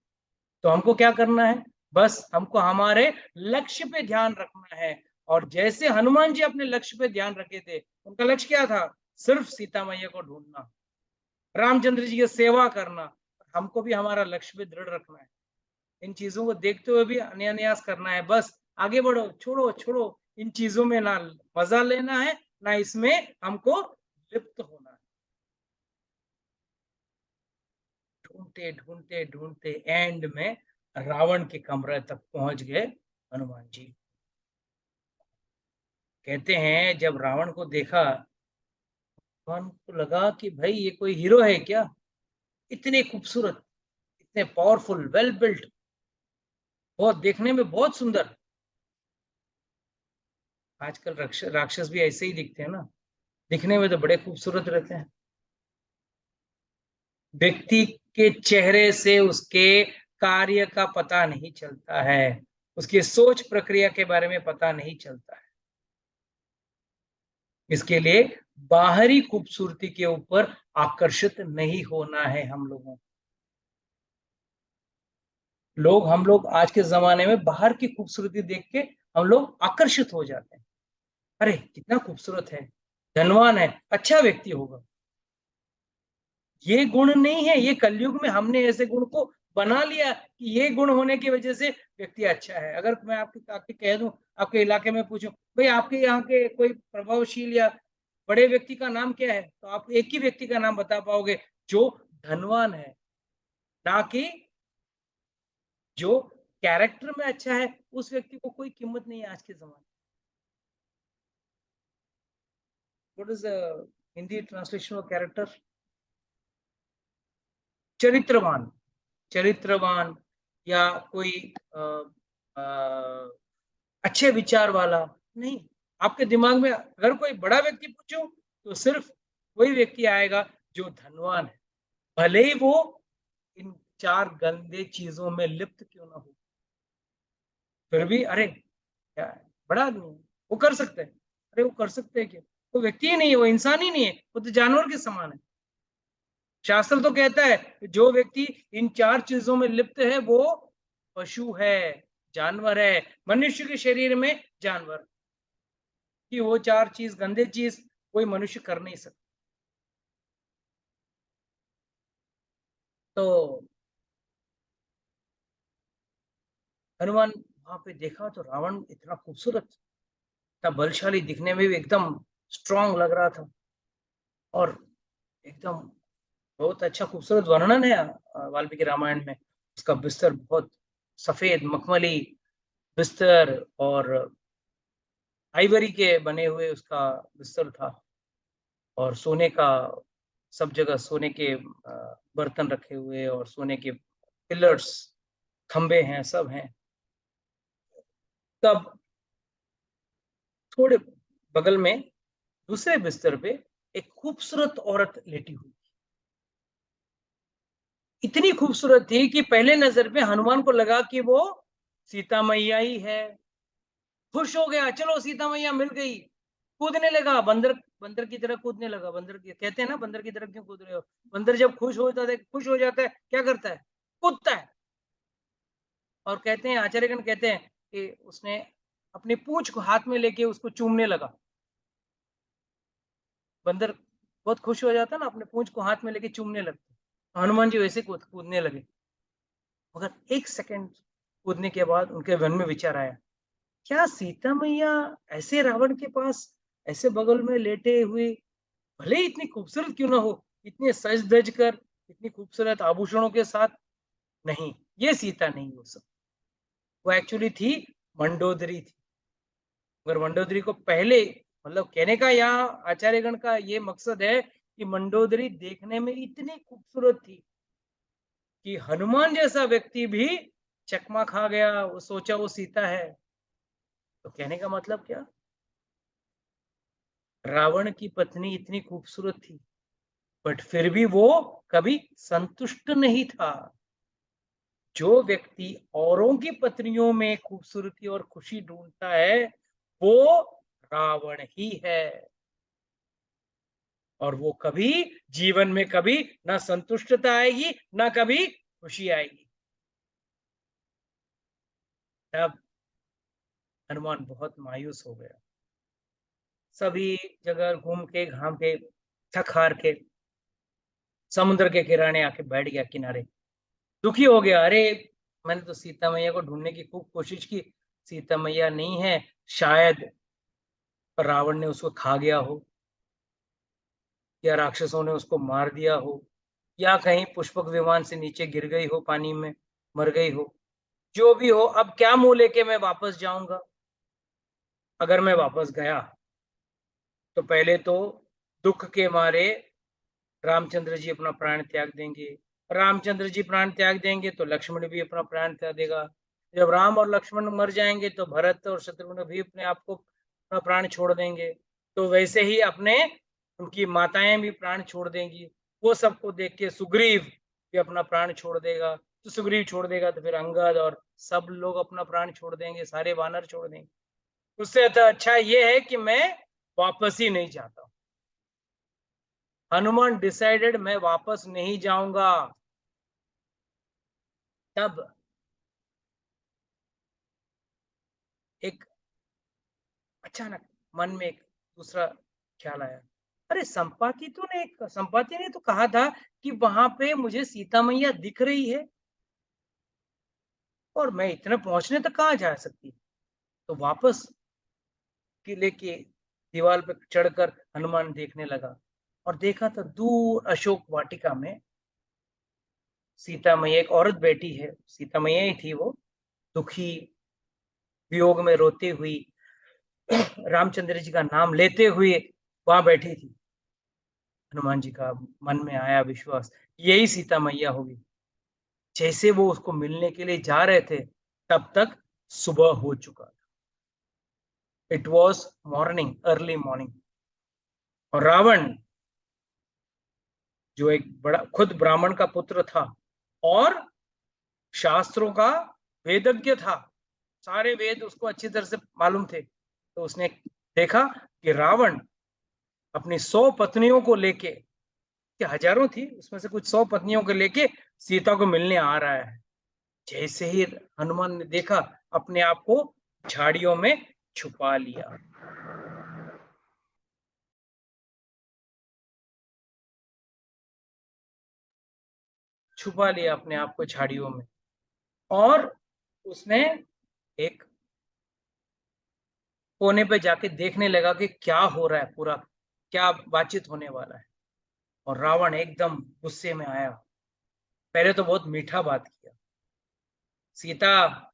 तो हमको क्या करना है, बस हमको हमारे लक्ष्य पे ध्यान रखना है। और जैसे हनुमान जी अपने लक्ष्य पे ध्यान रखे थे, उनका लक्ष्य क्या था, सिर्फ सीता मैया को ढूंढना, रामचंद्र जी की सेवा करना। हमको भी हमारा लक्ष्य पे दृढ़ रखना है, इन चीजों को देखते हुए भी अन्यान्यास करना है, बस आगे बढ़ो, छोड़ो छोड़ो, इन चीजों में ना मजा लेना है, ना इसमें हमको लिप्त होना है। ढूंढते ढूंढते ढूंढते एंड में रावण के कमरे तक पहुंच गए हनुमान जी। कहते हैं जब रावण को देखा, भगवान को लगा कि भाई ये कोई हीरो है क्या, इतने खूबसूरत, इतने पावरफुल, वेल बिल्ट, बहुत देखने में बहुत सुंदर। आजकल राक्षस भी ऐसे ही दिखते हैं ना, दिखने में तो बड़े खूबसूरत रहते हैं, व्यक्ति के चेहरे से उसके कार्य का पता नहीं चलता है, उसकी सोच प्रक्रिया के बारे में पता नहीं चलता है। इसके लिए बाहरी खूबसूरती के ऊपर आकर्षित नहीं होना है हम लोगों हम लोग आज के जमाने में बाहर की खूबसूरती देख के हम लोग आकर्षित हो जाते हैं। अरे कितना खूबसूरत है, धनवान है, अच्छा व्यक्ति होगा। ये गुण नहीं है, ये कलयुग में हमने ऐसे गुण को बना लिया कि ये गुण होने की वजह से व्यक्ति अच्छा है। अगर मैं आपके कह दूं, आपके इलाके में पूछूं, भाई आपके यहाँ के कोई प्रभावशील या बड़े व्यक्ति का नाम क्या है, तो आप एक ही व्यक्ति का नाम बता पाओगे जो धनवान है, ना कि जो कैरेक्टर में अच्छा है। उस व्यक्ति को कोई कीमत नहीं है आज के जमाने में। What is the Hindi translation of character? चरित्रवान, चरित्रवान या कोई आ, आ, अच्छे विचार वाला नहीं। आपके दिमाग में अगर कोई बड़ा व्यक्ति पूछो तो सिर्फ वही व्यक्ति आएगा जो धनवान है, भले ही वो इन चार गंदे चीजों में लिप्त क्यों ना हो, फिर भी अरे क्या है, बड़ा आदमी है, वो कर सकते हैं। अरे वो कर सकते हैं, क्या वो व्यक्ति ही नहीं है, वो इंसान ही नहीं है, वो तो जानवर के समान है। शास्त्र तो कहता है जो व्यक्ति इन चार चीजों में लिप्त है वो पशु है, जानवर है, मनुष्य के शरीर में जानवर, कि वो चार चीज, गंदे चीज कोई मनुष्य कर नहीं सकता। तो हनुमान वहां पे देखा तो रावण इतना खूबसूरत, इतना बलशाली, दिखने में भी एकदम स्ट्रांग लग रहा था, और एकदम बहुत अच्छा खूबसूरत वर्णन है वाल्मीकि रामायण में। उसका बिस्तर बहुत सफेद मखमली बिस्तर, और आइवरी के बने हुए उसका बिस्तर था, और सोने का, सब जगह सोने के बर्तन रखे हुए, और सोने के पिलर्स, खंबे हैं, सब हैं। तब थोड़े बगल में दूसरे बिस्तर पे एक खूबसूरत औरत लेटी हुई, इतनी खूबसूरत थी कि पहले नजर पे हनुमान को लगा कि वो सीता मैया ही है। खुश हो गया, चलो सीता मैया मिल गई, कूदने लगा, बंदर बंदर की तरह कूदने लगा। बंदर कहते हैं ना, बंदर की तरह क्यों कूद रहे हो? बंदर जब खुश हो जाता है क्या करता है, कूदता है। और कहते हैं, आचार्यगण कहते हैं कि उसने अपनी पूंछ को हाथ में लेके उसको चूमने लगा। बंदर बहुत खुश हो जाता है ना, अपने पूंछ को हाथ में लेके चूमने लगता। हनुमान जी वैसे कूदने लगे, मगर एक सेकंड कूदने के बाद उनके मन में विचार आया, क्या सीता मैया ऐसे रावण के पास ऐसे बगल में लेटे हुए, भले ही इतनी खूबसूरत क्यों ना हो, इतने सज धज कर, इतनी खूबसूरत आभूषणों के साथ, नहीं, ये सीता नहीं हो सकती। वो एक्चुअली थी मंडोदरी थी। मगर मंडोदरी को पहले, मतलब कहने का यहाँ आचार्यगण का ये मकसद है कि मंडोदरी देखने में इतनी खूबसूरत थी कि हनुमान जैसा व्यक्ति भी चकमा खा गया, वो सोचा वो सीता है। तो कहने का मतलब क्या, रावण की पत्नी इतनी खूबसूरत थी, बट फिर भी वो कभी संतुष्ट नहीं था। जो व्यक्ति औरों की पत्नियों में खूबसूरती और खुशी ढूंढता है, वो रावण ही है। और वो कभी जीवन में कभी ना संतुष्टता आएगी, ना कभी खुशी आएगी। तब हनुमान बहुत मायूस हो गया। सभी जगह घूम के घाम के थक हार के समुद्र के किनारे आके बैठ गया किनारे, दुखी हो गया। अरे, मैंने तो सीता मैया को ढूंढने की खूब कोशिश की, सीता मैया नहीं है। शायद रावण ने उसको खा गया हो, या राक्षसों ने उसको मार दिया हो, या कहीं पुष्पक विमान से नीचे गिर गई हो, पानी में मर गई हो। जो भी हो, अब क्या मुंह लेके मैं वापस जाऊंगा? अगर मैं वापस गया तो पहले तो दुख के मारे रामचंद्र जी अपना प्राण त्याग देंगे। रामचंद्र जी प्राण त्याग देंगे तो लक्ष्मण भी अपना प्राण त्याग देगा। जब राम और लक्ष्मण मर जाएंगे तो भरत और शत्रुघ्न भी अपने आप को अपना प्राण छोड़ देंगे। तो वैसे ही अपने उनकी माताएं भी प्राण छोड़ देंगी। वो सबको देख के सुग्रीव भी अपना प्राण छोड़ देगा। तो सुग्रीव छोड़ देगा तो फिर अंगद और सब लोग अपना प्राण छोड़ देंगे, सारे वानर छोड़ देंगे। उससे अच्छा ये है कि मैं वापस ही नहीं जाता। हनुमान डिसाइडेड, मैं वापस नहीं जाऊंगा। तब एक अचानक मन में एक दूसरा ख्याल आया। अरे, संपाति ने तो कहा था कि वहां पे मुझे सीता मैया दिख रही है, और मैं इतने पहुंचने तक कहाँ जा सकती। तो वापस किले के दीवार पर चढ़कर हनुमान देखने लगा, और देखा तो दूर अशोक वाटिका में सीता मैया, एक औरत बैठी है। सीता मैया ही थी वो, दुखी, वियोग में रोती हुई, रामचंद्र जी का नाम लेते हुए वहां बैठी थी। हनुमान जी का मन में आया विश्वास, यही सीता मैया होगी। जैसे वो उसको मिलने के लिए जा रहे थे, तब तक सुबह हो चुका था। It was morning, early morning. और रावण, जो एक बड़ा खुद ब्राह्मण का पुत्र था और शास्त्रों का वेदज्ञ था, सारे वेद उसको अच्छी तरह से मालूम थे, तो उसने देखा कि रावण अपनी 100 पत्नियों को लेके, कि हजारों थी, उसमें से कुछ 100 पत्नियों को लेके सीता को मिलने आ रहा है। जैसे ही हनुमान ने देखा, अपने आप को झाड़ियों में छुपा लिया। छुपा लिया अपने आप को झाड़ियों में, और उसने एक कोने पे जाके देखने लगा कि क्या हो रहा है, पूरा क्या बातचीत होने वाला है। और रावण एकदम गुस्से में आया। पहले तो बहुत मीठा बात किया, सीता,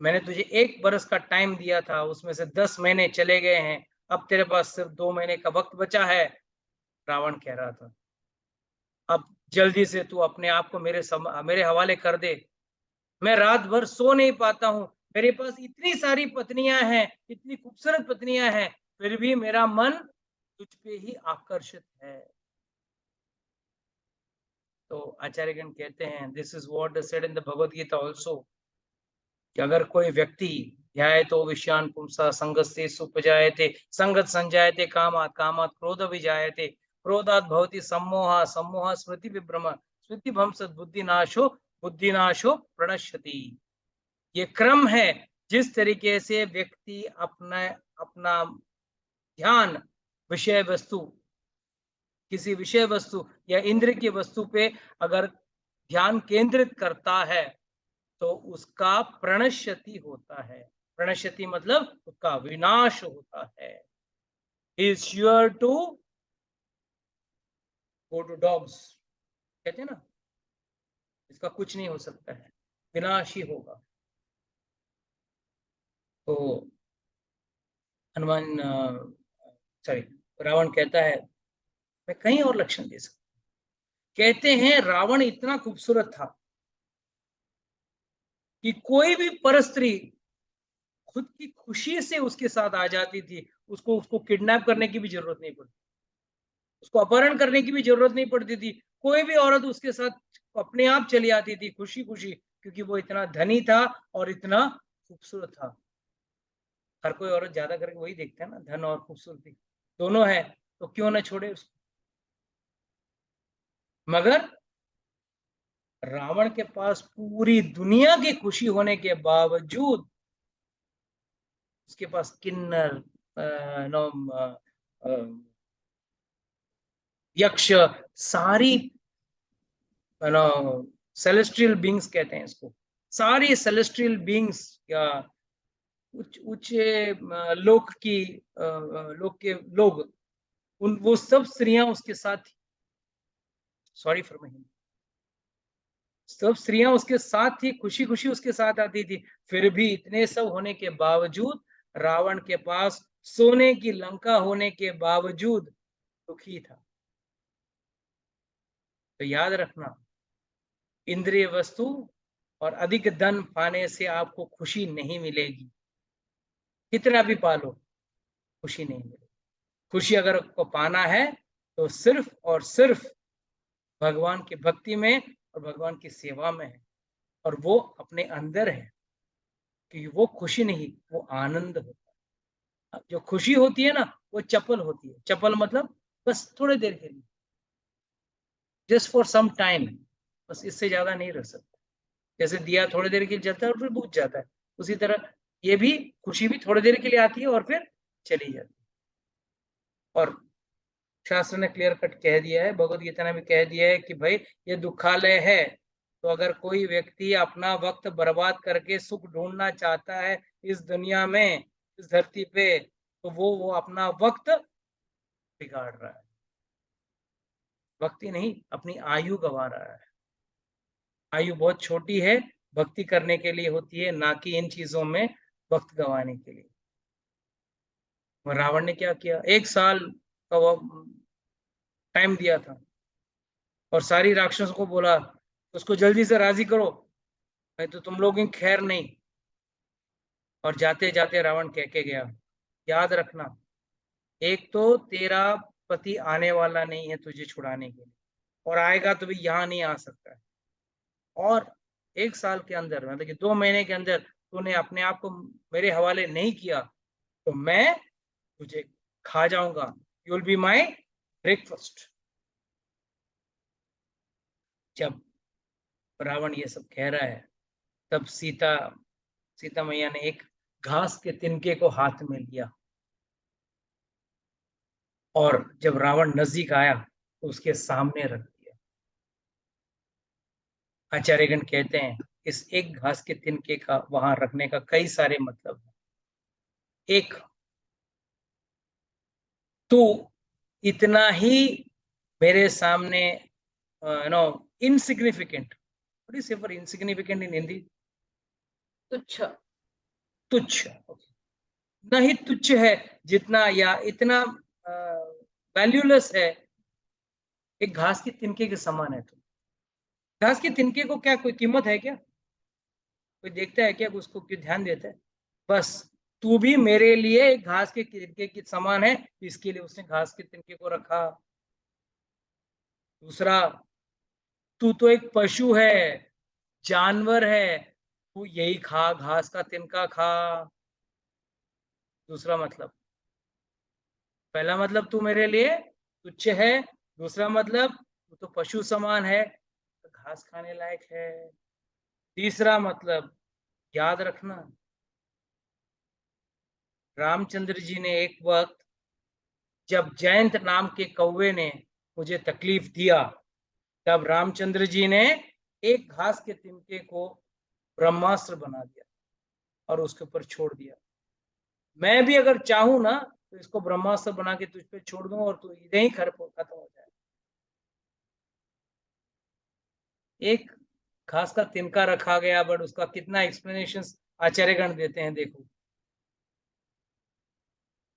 मैंने तुझे 1 बरस का टाइम दिया था, उसमें से 10 महीने चले गए हैं, अब तेरे पास सिर्फ 2 महीने का वक्त बचा है। रावण कह रहा था, अब जल्दी से तू अपने आप को मेरे हवाले कर दे। मैं रात भर सो नहीं पाता हूँ, मेरे पास इतनी सारी पत्नियां हैं, इतनी खूबसूरत पत्नियां हैं, फिर भी मेरा मन तुझ पे ही आकर्षित है। तो आचार्यगण कहते हैं, this is what said in the Bhagavad Gita also, कि अगर कोई व्यक्ति ध्याये तो विषयान पुंसा संगस्ते सुपजायते, संगत संजायते कामात्, कामात् क्रोध विजायते, क्रोधात् भवति सम्मोह, सम्मोह स्मृति विभ्रम, स्मृति भ्रंशत् बुद्धिनाशो, बुद्धिनाशो प्रणश्यति। ये क्रम है, जिस तरीके से व्यक्ति अपना अपना ध्यान विषय वस्तु, किसी विषय वस्तु या इंद्र की वस्तु पे अगर ध्यान केंद्रित करता है, तो उसका प्रणश्यति होता है। प्रणश्यति मतलब उसका विनाश होता है। He is sure to go to dogs, कहते हैं ना, इसका कुछ नहीं हो सकता है, विनाश ही होगा। तो हनुमान, सॉरी, रावण कहता है, मैं कहीं और लक्षण दे सकता। कहते हैं रावण इतना खूबसूरत था कि कोई भी परस्त्री खुद की खुशी से उसके साथ आ जाती थी, उसको किडनैप करने की भी जरूरत नहीं पड़ती। उसको अपहरण करने की भी जरूरत नहीं पड़ती थी, कोई भी औरत उसके साथ अपने आप चली आती थी खुशी खुशी, क्योंकि वो इतना धनी था और इतना खूबसूरत था। हर कोई औरत ज्यादा करके वही देखता है ना, धन और खूबसूरती दोनों है, तो क्यों ना छोड़े उसको। मगर रावण के पास पूरी दुनिया की खुशी होने के बावजूद उसके पास किन्नर, नो, यक्ष, सारी नो सेलेस्ट्रियल बींग्स कहते हैं इसको, सारी सेलेस्ट्रियल बींग्स या उच्च उच्च लोक की लोक के लोग, उन वो सब स्त्रियां उसके साथ थी। Sorry for my Hindi. सब स्त्रियां उसके साथ थी, खुशी खुशी उसके साथ आती थी। फिर भी इतने सब होने के बावजूद, रावण के पास सोने की लंका होने के बावजूद दुखी था। तो याद रखना, इंद्रिय वस्तु और अधिक धन पाने से आपको खुशी नहीं मिलेगी, कितना भी पालो खुशी नहीं मिलेगी। खुशी अगर आपको पाना है तो सिर्फ और सिर्फ भगवान की भक्ति में और भगवान की सेवा में है, और वो अपने अंदर है, क्योंकि वो खुशी नहीं, वो आनंद होता है। जो खुशी होती है ना, वो चपल होती है। चपल मतलब बस थोड़ी देर के लिए, जस्ट फॉर सम टाइम, बस इससे ज्यादा नहीं रह सकता। जैसे दिया थोड़ी देर के लिए जलता है और फिर बुझ जाता है, उसी तरह ये भी, खुशी भी थोड़ी देर के लिए आती है और फिर चली जाती है। और शास्त्र ने क्लियर कट कह दिया है, भगवत गीता ने भी कह दिया है कि भाई ये दुखालय है, तो अगर कोई व्यक्ति अपना वक्त बर्बाद करके सुख ढूंढना चाहता है इस दुनिया में, इस धरती पे, तो वो अपना वक्त बिगाड़ रहा है। भक्ति नहीं, अपनी आयु गंवा रहा है। आयु बहुत छोटी है, भक्ति करने के लिए होती है, ना कि इन चीजों में वक्त गंवाने के लिए। रावण ने क्या किया, 1 साल का वो टाइम दिया था और सारी राक्षसों को बोला उसको जल्दी से राजी करो, नहीं तो तुम लोगों की खैर नहीं। और जाते जाते रावण कह के गया, याद रखना, एक तो तेरा पति आने वाला नहीं है तुझे छुड़ाने के लिए, और आएगा तो भी यहाँ नहीं आ सकता है। और 1 साल के अंदर, मतलब कि 2 महीने के अंदर तूने अपने आप को मेरे हवाले नहीं किया तो मैं तुझे खा जाऊंगा, you will be my breakfast. जब रावण ये सब कह रहा है, तब सीता मैया ने एक घास के तिनके को हाथ में लिया, और जब रावण नजदीक आया तो उसके सामने रख दिया। आचार्यगण कहते हैं इस एक घास के तिनके का वहां रखने का कई सारे मतलब है। एक तो इतना ही मेरे सामने no insignificant, what is for insignificant in Hindi? तुच्छ। तुच्छ, इतना ही तुच्छ है जितना, या इतना वैल्यूलेस है, एक घास के तिनके के समान है। तो घास के तिनके को क्या कोई कीमत है क्या? कोई देखता है क्या, उसको क्यों ध्यान देता है? बस तू भी मेरे लिए एक घास के तिनके के समान है, इसके लिए उसने घास के तिनके को रखा। दूसरा, तू तो एक पशु है, जानवर है, तू यही खा, घास का तिनका खा। दूसरा मतलब, पहला मतलब तू मेरे लिए तुच्छ है, दूसरा मतलब तू तो पशु समान है, तो घास खाने लायक है। तीसरा मतलब, याद रखना, रामचंद्र जी ने एक वक्त, जब जयंत नाम के कौवे ने मुझे तकलीफ दिया, तब रामचंद्र जी ने एक घास के तिनके को ब्रह्मास्त्र बना दिया और उसके ऊपर छोड़ दिया। मैं भी अगर चाहूं ना तो इसको ब्रह्मास्त्र बना के तुझ पे छोड़ दूं और तू इधर ही खत्म हो जाए। एक घास का तिनका रखा गया, बट उसका कितना एक्सप्लेनेशन आचार्यगण देते हैं, देखो।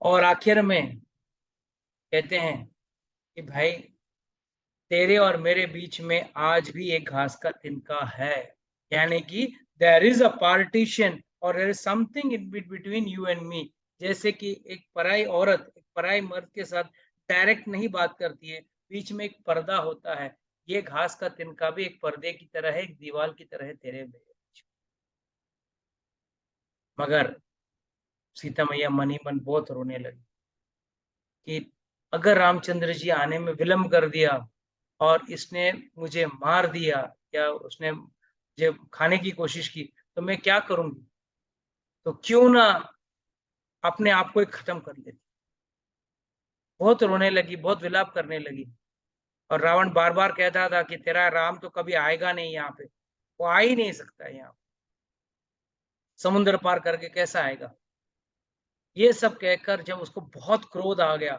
और आखिर में कहते हैं कि भाई तेरे और मेरे बीच में आज भी एक घास का तिनका है, यानी कि देयर इज अ पार्टीशन और there is something in between you and me. जैसे कि एक पराई औरत एक पराई मर्द के साथ डायरेक्ट नहीं बात करती है, बीच में एक पर्दा होता है। ये घास का तिनका भी एक पर्दे की तरह है, एक दीवार की तरह है तेरे मेरे बीच। मगर सीता मैया मन ही मन बहुत रोने लगी कि अगर रामचंद्र जी आने में विलम्ब कर दिया और इसने मुझे मार दिया या उसने मुझे खाने की कोशिश की तो मैं क्या करूंगी? तो क्यों ना अपने आप को ही खत्म कर लेती। बहुत रोने लगी, बहुत विलाप करने लगी। और रावण बार बार कहता था कि तेरा राम तो कभी आएगा नहीं यहाँ पे, वो आ ही नहीं सकता यहाँ, समुद्र पार करके कैसा आएगा? ये सब कहकर जब उसको बहुत क्रोध आ गया,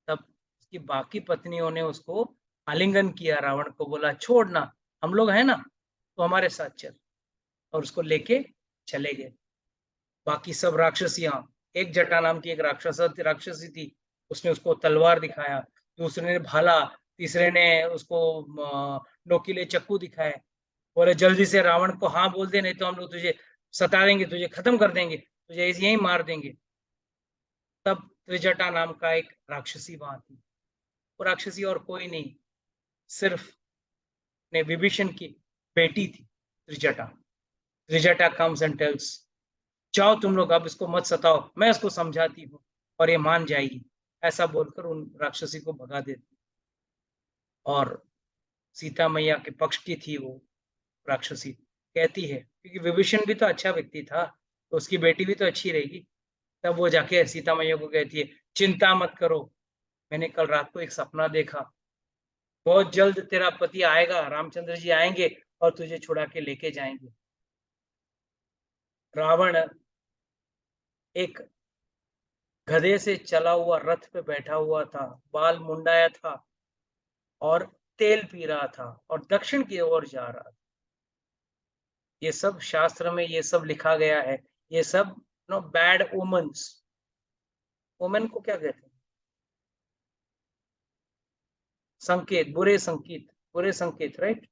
तब उसकी बाकी पत्नियों ने उसको आलिंगन किया, रावण को बोला छोड़ना, हम लोग हैं ना, तो हमारे साथ चल, और उसको लेके चले गए। बाकी सब राक्षसियां, एक जटा नाम की एक राक्षसी थी, उसने उसको तलवार दिखाया, दूसरे ने भाला, तीसरे ने उसको नोकीले चक्कू दिखाए, बोले जल्दी से रावण को हाँ बोल दे, नहीं तो हम लोग तुझे सता देंगे, तुझे खत्म कर देंगे, तुझे यहीं मार देंगे। तब त्रिजटा नाम का एक राक्षसी वहां थी। वो राक्षसी और कोई नहीं, सिर्फ ने विभीषण की बेटी थी Trijata. Trijata comes and tells, जाओ तुम लोग, अब इसको मत सताओ, मैं इसको समझाती हूँ और ये मान जाएगी। ऐसा बोलकर उन राक्षसी को भगा देती। और सीता मैया के पक्ष की थी वो राक्षसी, कहती है क्योंकि विभीषण भी तो अच्छा व्यक्ति था, तो उसकी बेटी भी तो अच्छी रहेगी। तब वो जाके सीता मैया को कहती है, चिंता मत करो, मैंने कल रात को एक सपना देखा, बहुत जल्द तेरा पति आएगा, रामचंद्र जी आएंगे और तुझे छुड़ा के लेके जाएंगे। रावण एक गधे से चला हुआ रथ पे बैठा हुआ था, बाल मुंडाया था और तेल पी रहा था और दक्षिण की ओर जा रहा था। ये सब शास्त्र में ये सब लिखा गया है। ये सब बैड ओमन्स, ओमेन को क्या कहते हैं? संकेत, बुरे संकेत, बुरे संकेत, राइट?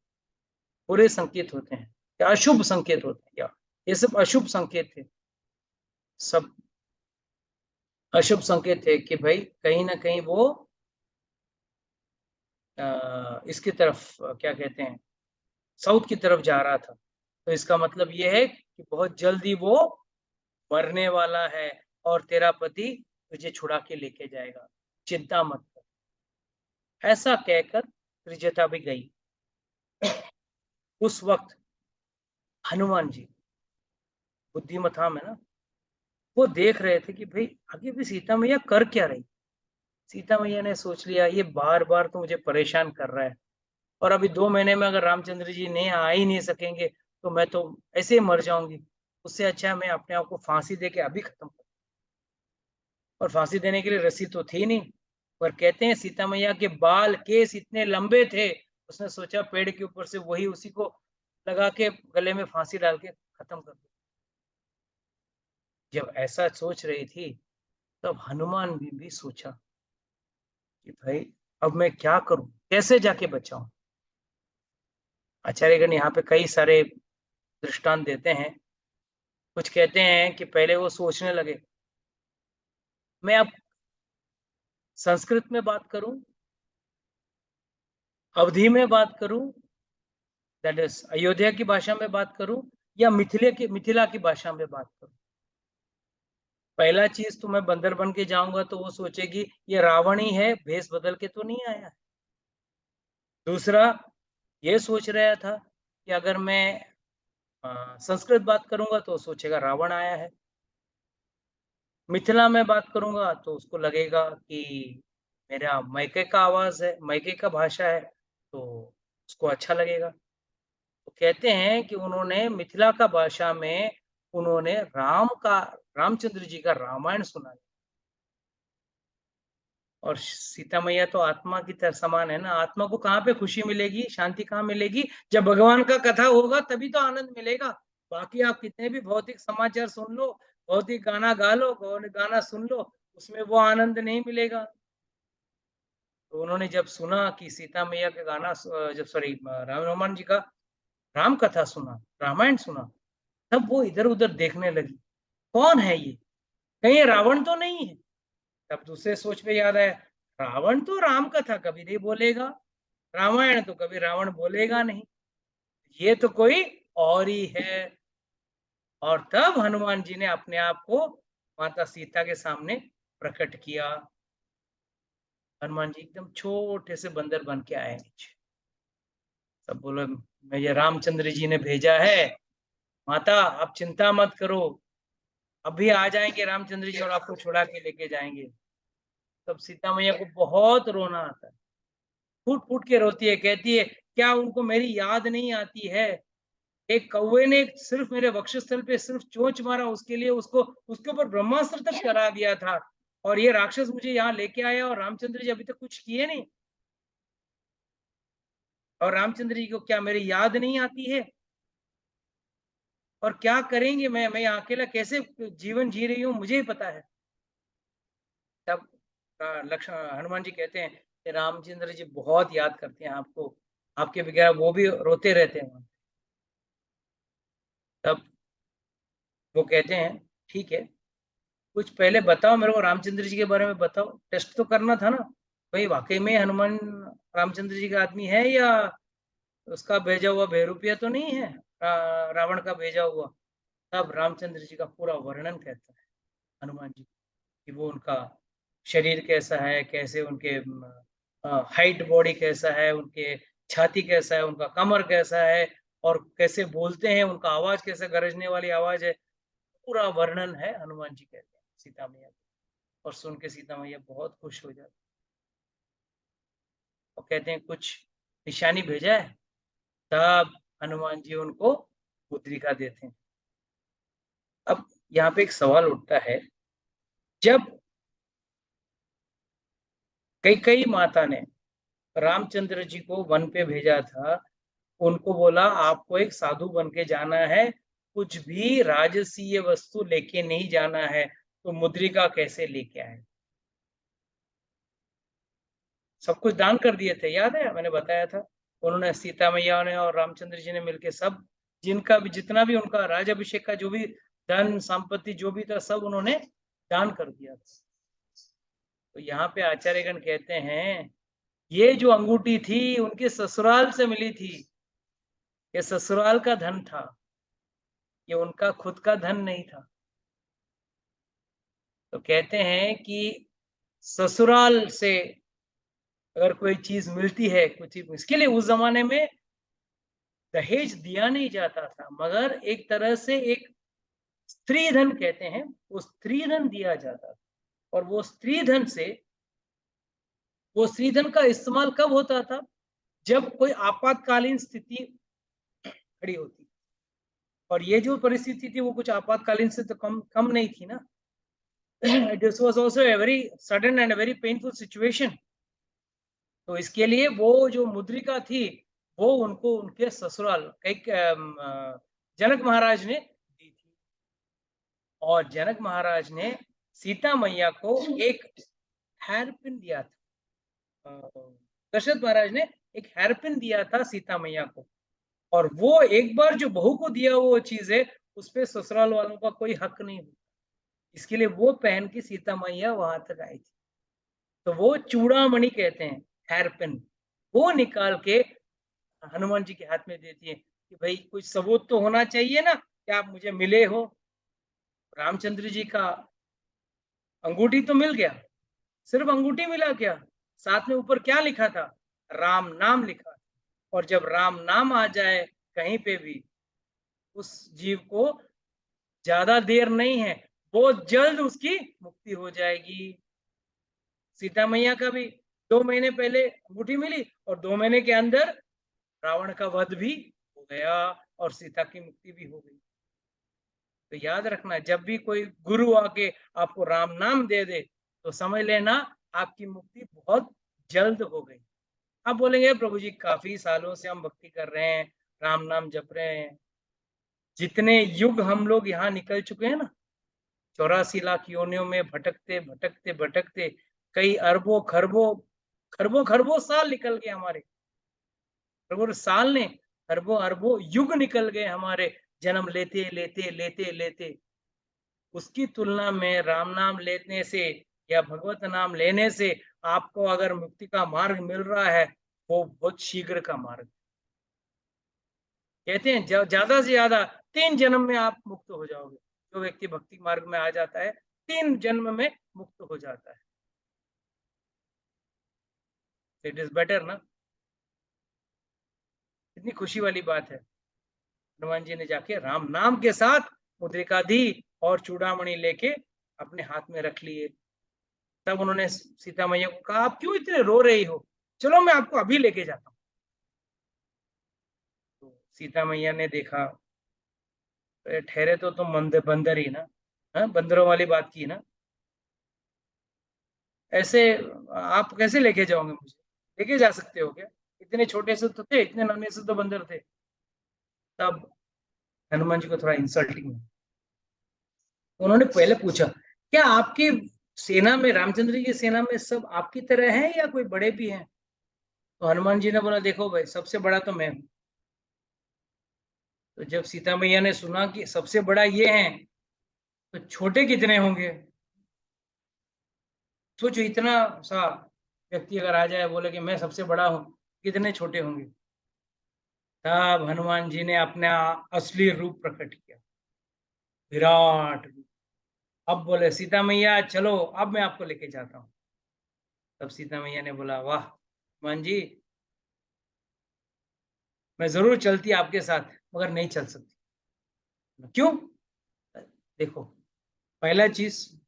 बुरे संकेत होते हैं या अशुभ संकेत होते हैं, या ये सब अशुभ संकेत थे, सब अशुभ संकेत थे कि भाई कहीं ना कहीं वो इसकी तरफ क्या कहते हैं, साउथ की तरफ जा रहा था। तो इसका मतलब ये है कि बहुत जल्दी वो मरने वाला है और तेरा पति तुझे छुड़ा के लेके जाएगा, चिंता मत कर। ऐसा कहकर त्रिजटा भी गई। उस वक्त हनुमान जी, बुद्धिमता में ना, वो देख रहे थे कि भाई आगे भी सीता मैया कर क्या रही। सीता मैया ने सोच लिया ये बार बार तो मुझे परेशान कर रहा है, और अभी 2 महीने में अगर रामचंद्र जी नहीं आ ही नहीं सकेंगे तो मैं तो ऐसे ही मर जाऊंगी। उससे अच्छा है मैं अपने आप को फांसी दे के अभी खत्म कर। और फांसी देने के लिए रस्सी तो थी नहीं, पर कहते हैं सीता मैया के बाल केस इतने लंबे थे, उसने सोचा पेड़ के ऊपर से वही उसी को लगा के गले में फांसी डाल के खत्म कर दो। जब ऐसा सोच रही थी तब हनुमान भी सोचा कि भाई अब मैं क्या करूं, कैसे जाके बचाऊं। आचार्यगण यहाँ पे कई सारे दृष्टांत देते हैं। कुछ कहते हैं कि पहले वो सोचने लगे मैं अब संस्कृत में बात करूं, अवधी में बात करूं, दैट इज अयोध्या की भाषा में बात करूं, या मिथिला की भाषा में बात करूं। पहला चीज तो मैं बंदर बन के जाऊंगा तो वो सोचेगी ये रावण ही है, भेष बदल के तो नहीं आया है। दूसरा ये सोच रहा था कि अगर मैं संस्कृत बात करूंगा तो सोचेगा रावण आया है। मिथिला में बात करूंगा तो उसको लगेगा कि मेरा मैके का आवाज है, मैके का भाषा है, तो उसको अच्छा लगेगा। तो कहते हैं कि उन्होंने मिथिला का भाषा में उन्होंने रामचंद्र जी का रामायण सुना। और सीता मैया तो आत्मा की तरह समान है ना, आत्मा को कहाँ पे खुशी मिलेगी, शांति कहाँ मिलेगी? जब भगवान का कथा होगा तभी तो आनंद मिलेगा। बाकी आप कितने भी भौतिक समाचार सुन लो, भौतिक गाना गा लो, गाना सुन लो, उसमें वो आनंद नहीं मिलेगा। तो उन्होंने जब सुना कि सीता मैया का गाना, जब सॉरी राम हनुमान जी का राम कथा सुना, रामायण सुना, तब वो इधर उधर देखने लगी, कौन है ये, कहीं ये रावण तो नहीं है? तब दूसरे सोच पे याद आया, रावण तो राम का था, कभी नहीं बोलेगा। रामायण तो कभी रावण बोलेगा नहीं। ये तो कोई और ही है। और तब हनुमान जी ने अपने आप को माता सीता के सामने प्रकट किया। हनुमान जी एकदम छोटे से बंदर बन के आए नीचे। सब बोले, मुझे रामचंद्र जी ने भेजा है, माता आप चिंता मत करो, अभी आ जाएंगे रामचंद्र जी और आपको छुड़ा के लेके जाएंगे। तब सीता मैया को बहुत रोना आता है, फूट फूट के रोती है, कहती है क्या उनको मेरी याद नहीं आती है? एक कौवे ने सिर्फ मेरे वक्षस्थल पे सिर्फ चोंच मारा, उसके लिए उसको उसके ऊपर ब्रह्मास्त्र तक चला दिया था, और ये राक्षस मुझे यहाँ लेके आया और रामचंद्र जी अभी तक कुछ किए नहीं। और रामचंद्र जी को क्या मेरी याद नहीं आती है? और क्या करेंगे, मैं यहाँ अकेला कैसे जीवन जी रही हूँ, मुझे ही पता है। तब लक्ष्मण हनुमान जी कहते हैं कि रामचंद्र जी बहुत याद करते हैं आपको, आपके बगैर वो भी रोते रहते हैं। तब वो कहते हैं ठीक है, कुछ पहले बताओ मेरे को, रामचंद्र जी के बारे में बताओ, टेस्ट तो करना था ना भाई, वाकई में हनुमान रामचंद्र जी का आदमी है या उसका भेजा हुआ बहरूपिया तो नहीं है, रावण का भेजा हुआ। तब रामचंद्र जी का पूरा वर्णन कहता है हनुमान जी कि वो उनका शरीर कैसा है, कैसे उनके हाइट बॉडी कैसा है, उनके छाती कैसा है, उनका कमर कैसा है, और कैसे बोलते हैं, उनका आवाज कैसे गरजने वाली आवाज है। पूरा वर्णन है हनुमान जी कहते हैं सीता मैया, और सुन के सीता मैया बहुत खुश हो जाती और कहते हैं कुछ निशानी भेजा है। तब हनुमान जी उनको मुद्रिका देते हैं। अब यहाँ पे एक सवाल उठता है, जब कई माता ने रामचंद्र जी को वन पे भेजा था, उनको बोला आपको एक साधु बन के जाना है, कुछ भी राजसीय वस्तु लेके नहीं जाना है, तो मुद्रिका कैसे लेके आए? सब कुछ दान कर दिए थे, याद है मैंने बताया था। उन्होंने, सीता मैया ने और रामचंद्र जी ने मिलके सब, जिनका भी जितना भी उनका राज्याभिषेक का जो भी धन संपत्ति जो भी था, सब उन्होंने दान कर दिया था। तो यहाँ पे आचार्यगण कहते हैं ये जो अंगूठी थी उनके ससुराल से मिली थी, ये ससुराल का धन था, ये उनका खुद का धन नहीं था। तो कहते हैं कि ससुराल से अगर कोई चीज मिलती है, कुछ इसके लिए उस जमाने में दहेज दिया नहीं जाता था, मगर एक तरह से एक स्त्री धन कहते हैं, वो स्त्री धन दिया जाता था। और वो स्त्री धन से, वो स्त्री धन का इस्तेमाल कब होता था? जब कोई आपातकालीन स्थिति खड़ी होती। और ये जो परिस्थिति थी वो कुछ आपातकालीन से तो कम नहीं थी ना। This was also a very sudden and very painful situation. तो इसके लिए वो जो मुद्रिका थी वो उनको उनके ससुराल एक जनक महाराज ने दी थी। और जनक महाराज ने सीता मैया को एक हेयरपिन दिया था। दशरथ महाराज ने एक हेयरपिन दिया था सीता मैया को, और वो एक बार जो बहू को दिया वो चीज है, उस पे ससुराल वालों का कोई हक नहीं होता। इसके लिए वो पहन के सीता मैया वहां तक आई थी। तो वो चूड़ामणि कहते हैं, हेयरपिन, वो निकाल के हनुमान जी के हाथ में देती है कि भाई कुछ सबूत तो होना चाहिए ना कि आप मुझे मिले हो। रामचंद्र जी का अंगूठी तो मिल गया, सिर्फ अंगूठी मिला क्या, साथ में ऊपर क्या लिखा था? राम नाम लिखा। और जब राम नाम आ जाए कहीं पे भी, उस जीव को ज्यादा देर नहीं है, बहुत जल्द उसकी मुक्ति हो जाएगी। सीता मैया का भी 2 महीने पहले अंगूठी मिली और 2 महीने के अंदर रावण का वध भी हो गया और सीता की मुक्ति भी हो गई। तो याद रखना, जब भी कोई गुरु आके आपको राम नाम दे दे तो समझ लेना आपकी मुक्ति बहुत जल्द हो गई। आप बोलेंगे प्रभु जी काफी सालों से हम भक्ति कर रहे हैं, राम नाम जप रहे हैं, जितने युग हम लोग यहाँ निकल चुके हैं ना, 84 लाख योनियों में भटकते भटकते भटकते कई अरबों खरबों खरबों खरबों साल निकल गए हमारे। खरबों साल ने, अरबों अरबों युग निकल गए हमारे, जन्म लेते लेते लेते लेते। उसकी तुलना में राम नाम लेने से या भगवत नाम लेने से आपको अगर मुक्ति का मार्ग मिल रहा है वो बहुत शीघ्र का मार्ग। कहते हैं ज्यादा से ज्यादा 3 जन्म में आप मुक्त हो जाओगे। जो व्यक्ति भक्ति मार्ग में आ जाता है 3 जन्म में मुक्त हो जाता है। इट इज बेटर ना। इतनी खुशी वाली बात है। हनुमान जी ने जाके राम नाम के साथ मुद्रिका दी और चूड़ामणि लेके अपने हाथ में रख लिए। तब उन्होंने सीता मैया को कहा, आप क्यों इतने रो रही हो, चलो मैं आपको अभी लेके जाता हूँ। तो सीता मैया ने देखा, ठहरे तो तुम बंदर ही ना, बंदरों वाली बात की ना, ऐसे आप कैसे लेके जाओगे मुझे, लेके जा सकते हो क्या, इतने छोटे से तो थे, इतने नन्हे से तो बंदर थे। तब हनुमान जी को थोड़ा इंसल्टिंग, उन्होंने पहले पूछा, क्या आपकी सेना में, रामचंद्र जी की सेना में सब आपकी तरह हैं या कोई बड़े भी हैं? तो हनुमान जी ने बोला, देखो भाई, सबसे बड़ा तो मैं हूं। तो जब सीता मैया ने सुना कि सबसे बड़ा ये है, तो छोटे कितने होंगे? सोचो, इतना सा व्यक्ति अगर आ जाए, बोले कि मैं सबसे बड़ा हूं, कितने छोटे होंगे? तब हनुमान जी ने अपना असली रूप प्रकट किया, विराट रूप। अब बोले, सीता मैया चलो, अब मैं आपको लेके जाता हूँ। तब सीता मैया ने बोला, वाह हनुमान जी, मैं जरूर चलती आपके साथ, मगर नहीं चल सकती। क्यों? देखो, पहला चीज,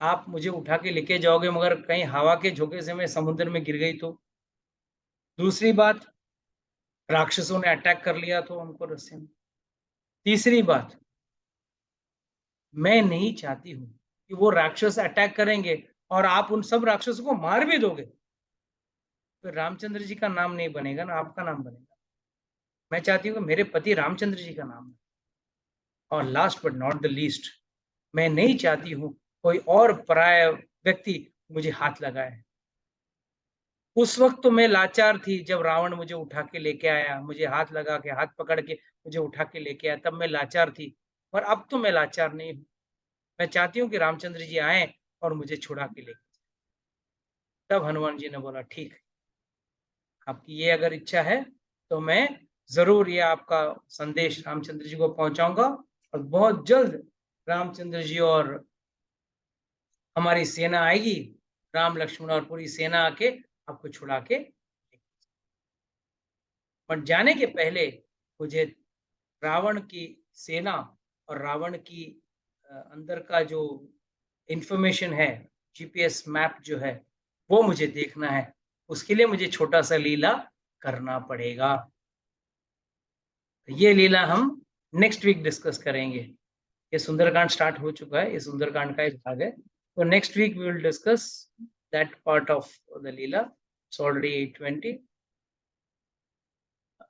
आप मुझे उठा के लेके जाओगे, मगर कहीं हवा के झोंके से मैं समुद्र में गिर गई तो? दूसरी बात, राक्षसों ने अटैक कर लिया तो हमको रस्से में? तीसरी बात, मैं नहीं चाहती हूं कि वो राक्षस अटैक करेंगे और आप उन सब राक्षसों को मार भी दोगे, तो रामचंद्र जी का नाम नहीं बनेगा ना, आपका नाम बनेगा। मैं चाहती हूँ कि मेरे पति रामचंद्र जी का नाम। और last but not the least, मैं नहीं चाहती हूँ कोई और पराया व्यक्ति मुझे हाथ लगाए। उस वक्त तो मैं लाचार थी, जब रावण मुझे उठा के लेके आया, मुझे हाथ लगा के, हाथ पकड़ के मुझे उठा के लेके आया, तब मैं लाचार थी। पर अब तो मैं लाचार नहीं हूँ। मैं चाहती हूँ कि रामचंद्र जी आए और मुझे छुड़ा के लेके। तब हनुमान जी ने बोला, ठीक है, आपकी ये अगर इच्छा है तो मैं जरूर ये आपका संदेश रामचंद्र जी को पहुंचाऊंगा, और बहुत जल्द रामचंद्र जी और हमारी सेना आएगी, राम लक्ष्मण और पूरी सेना आके आपको छुड़ा के। पर जाने के पहले मुझे रावण की सेना और रावण की अंदर का जो इंफॉर्मेशन है, जीपीएस मैप जो है, वो मुझे देखना है। उसके लिए मुझे छोटा सा लीला करना पड़ेगा। ये लीला हम नेक्स्ट वीक डिस्कस करेंगे। ये सुंदरकांड स्टार्ट हो चुका है, ये सुंदरकांड का एक भाग है। तो next week we will discuss that part of the leela. It's already 8:20।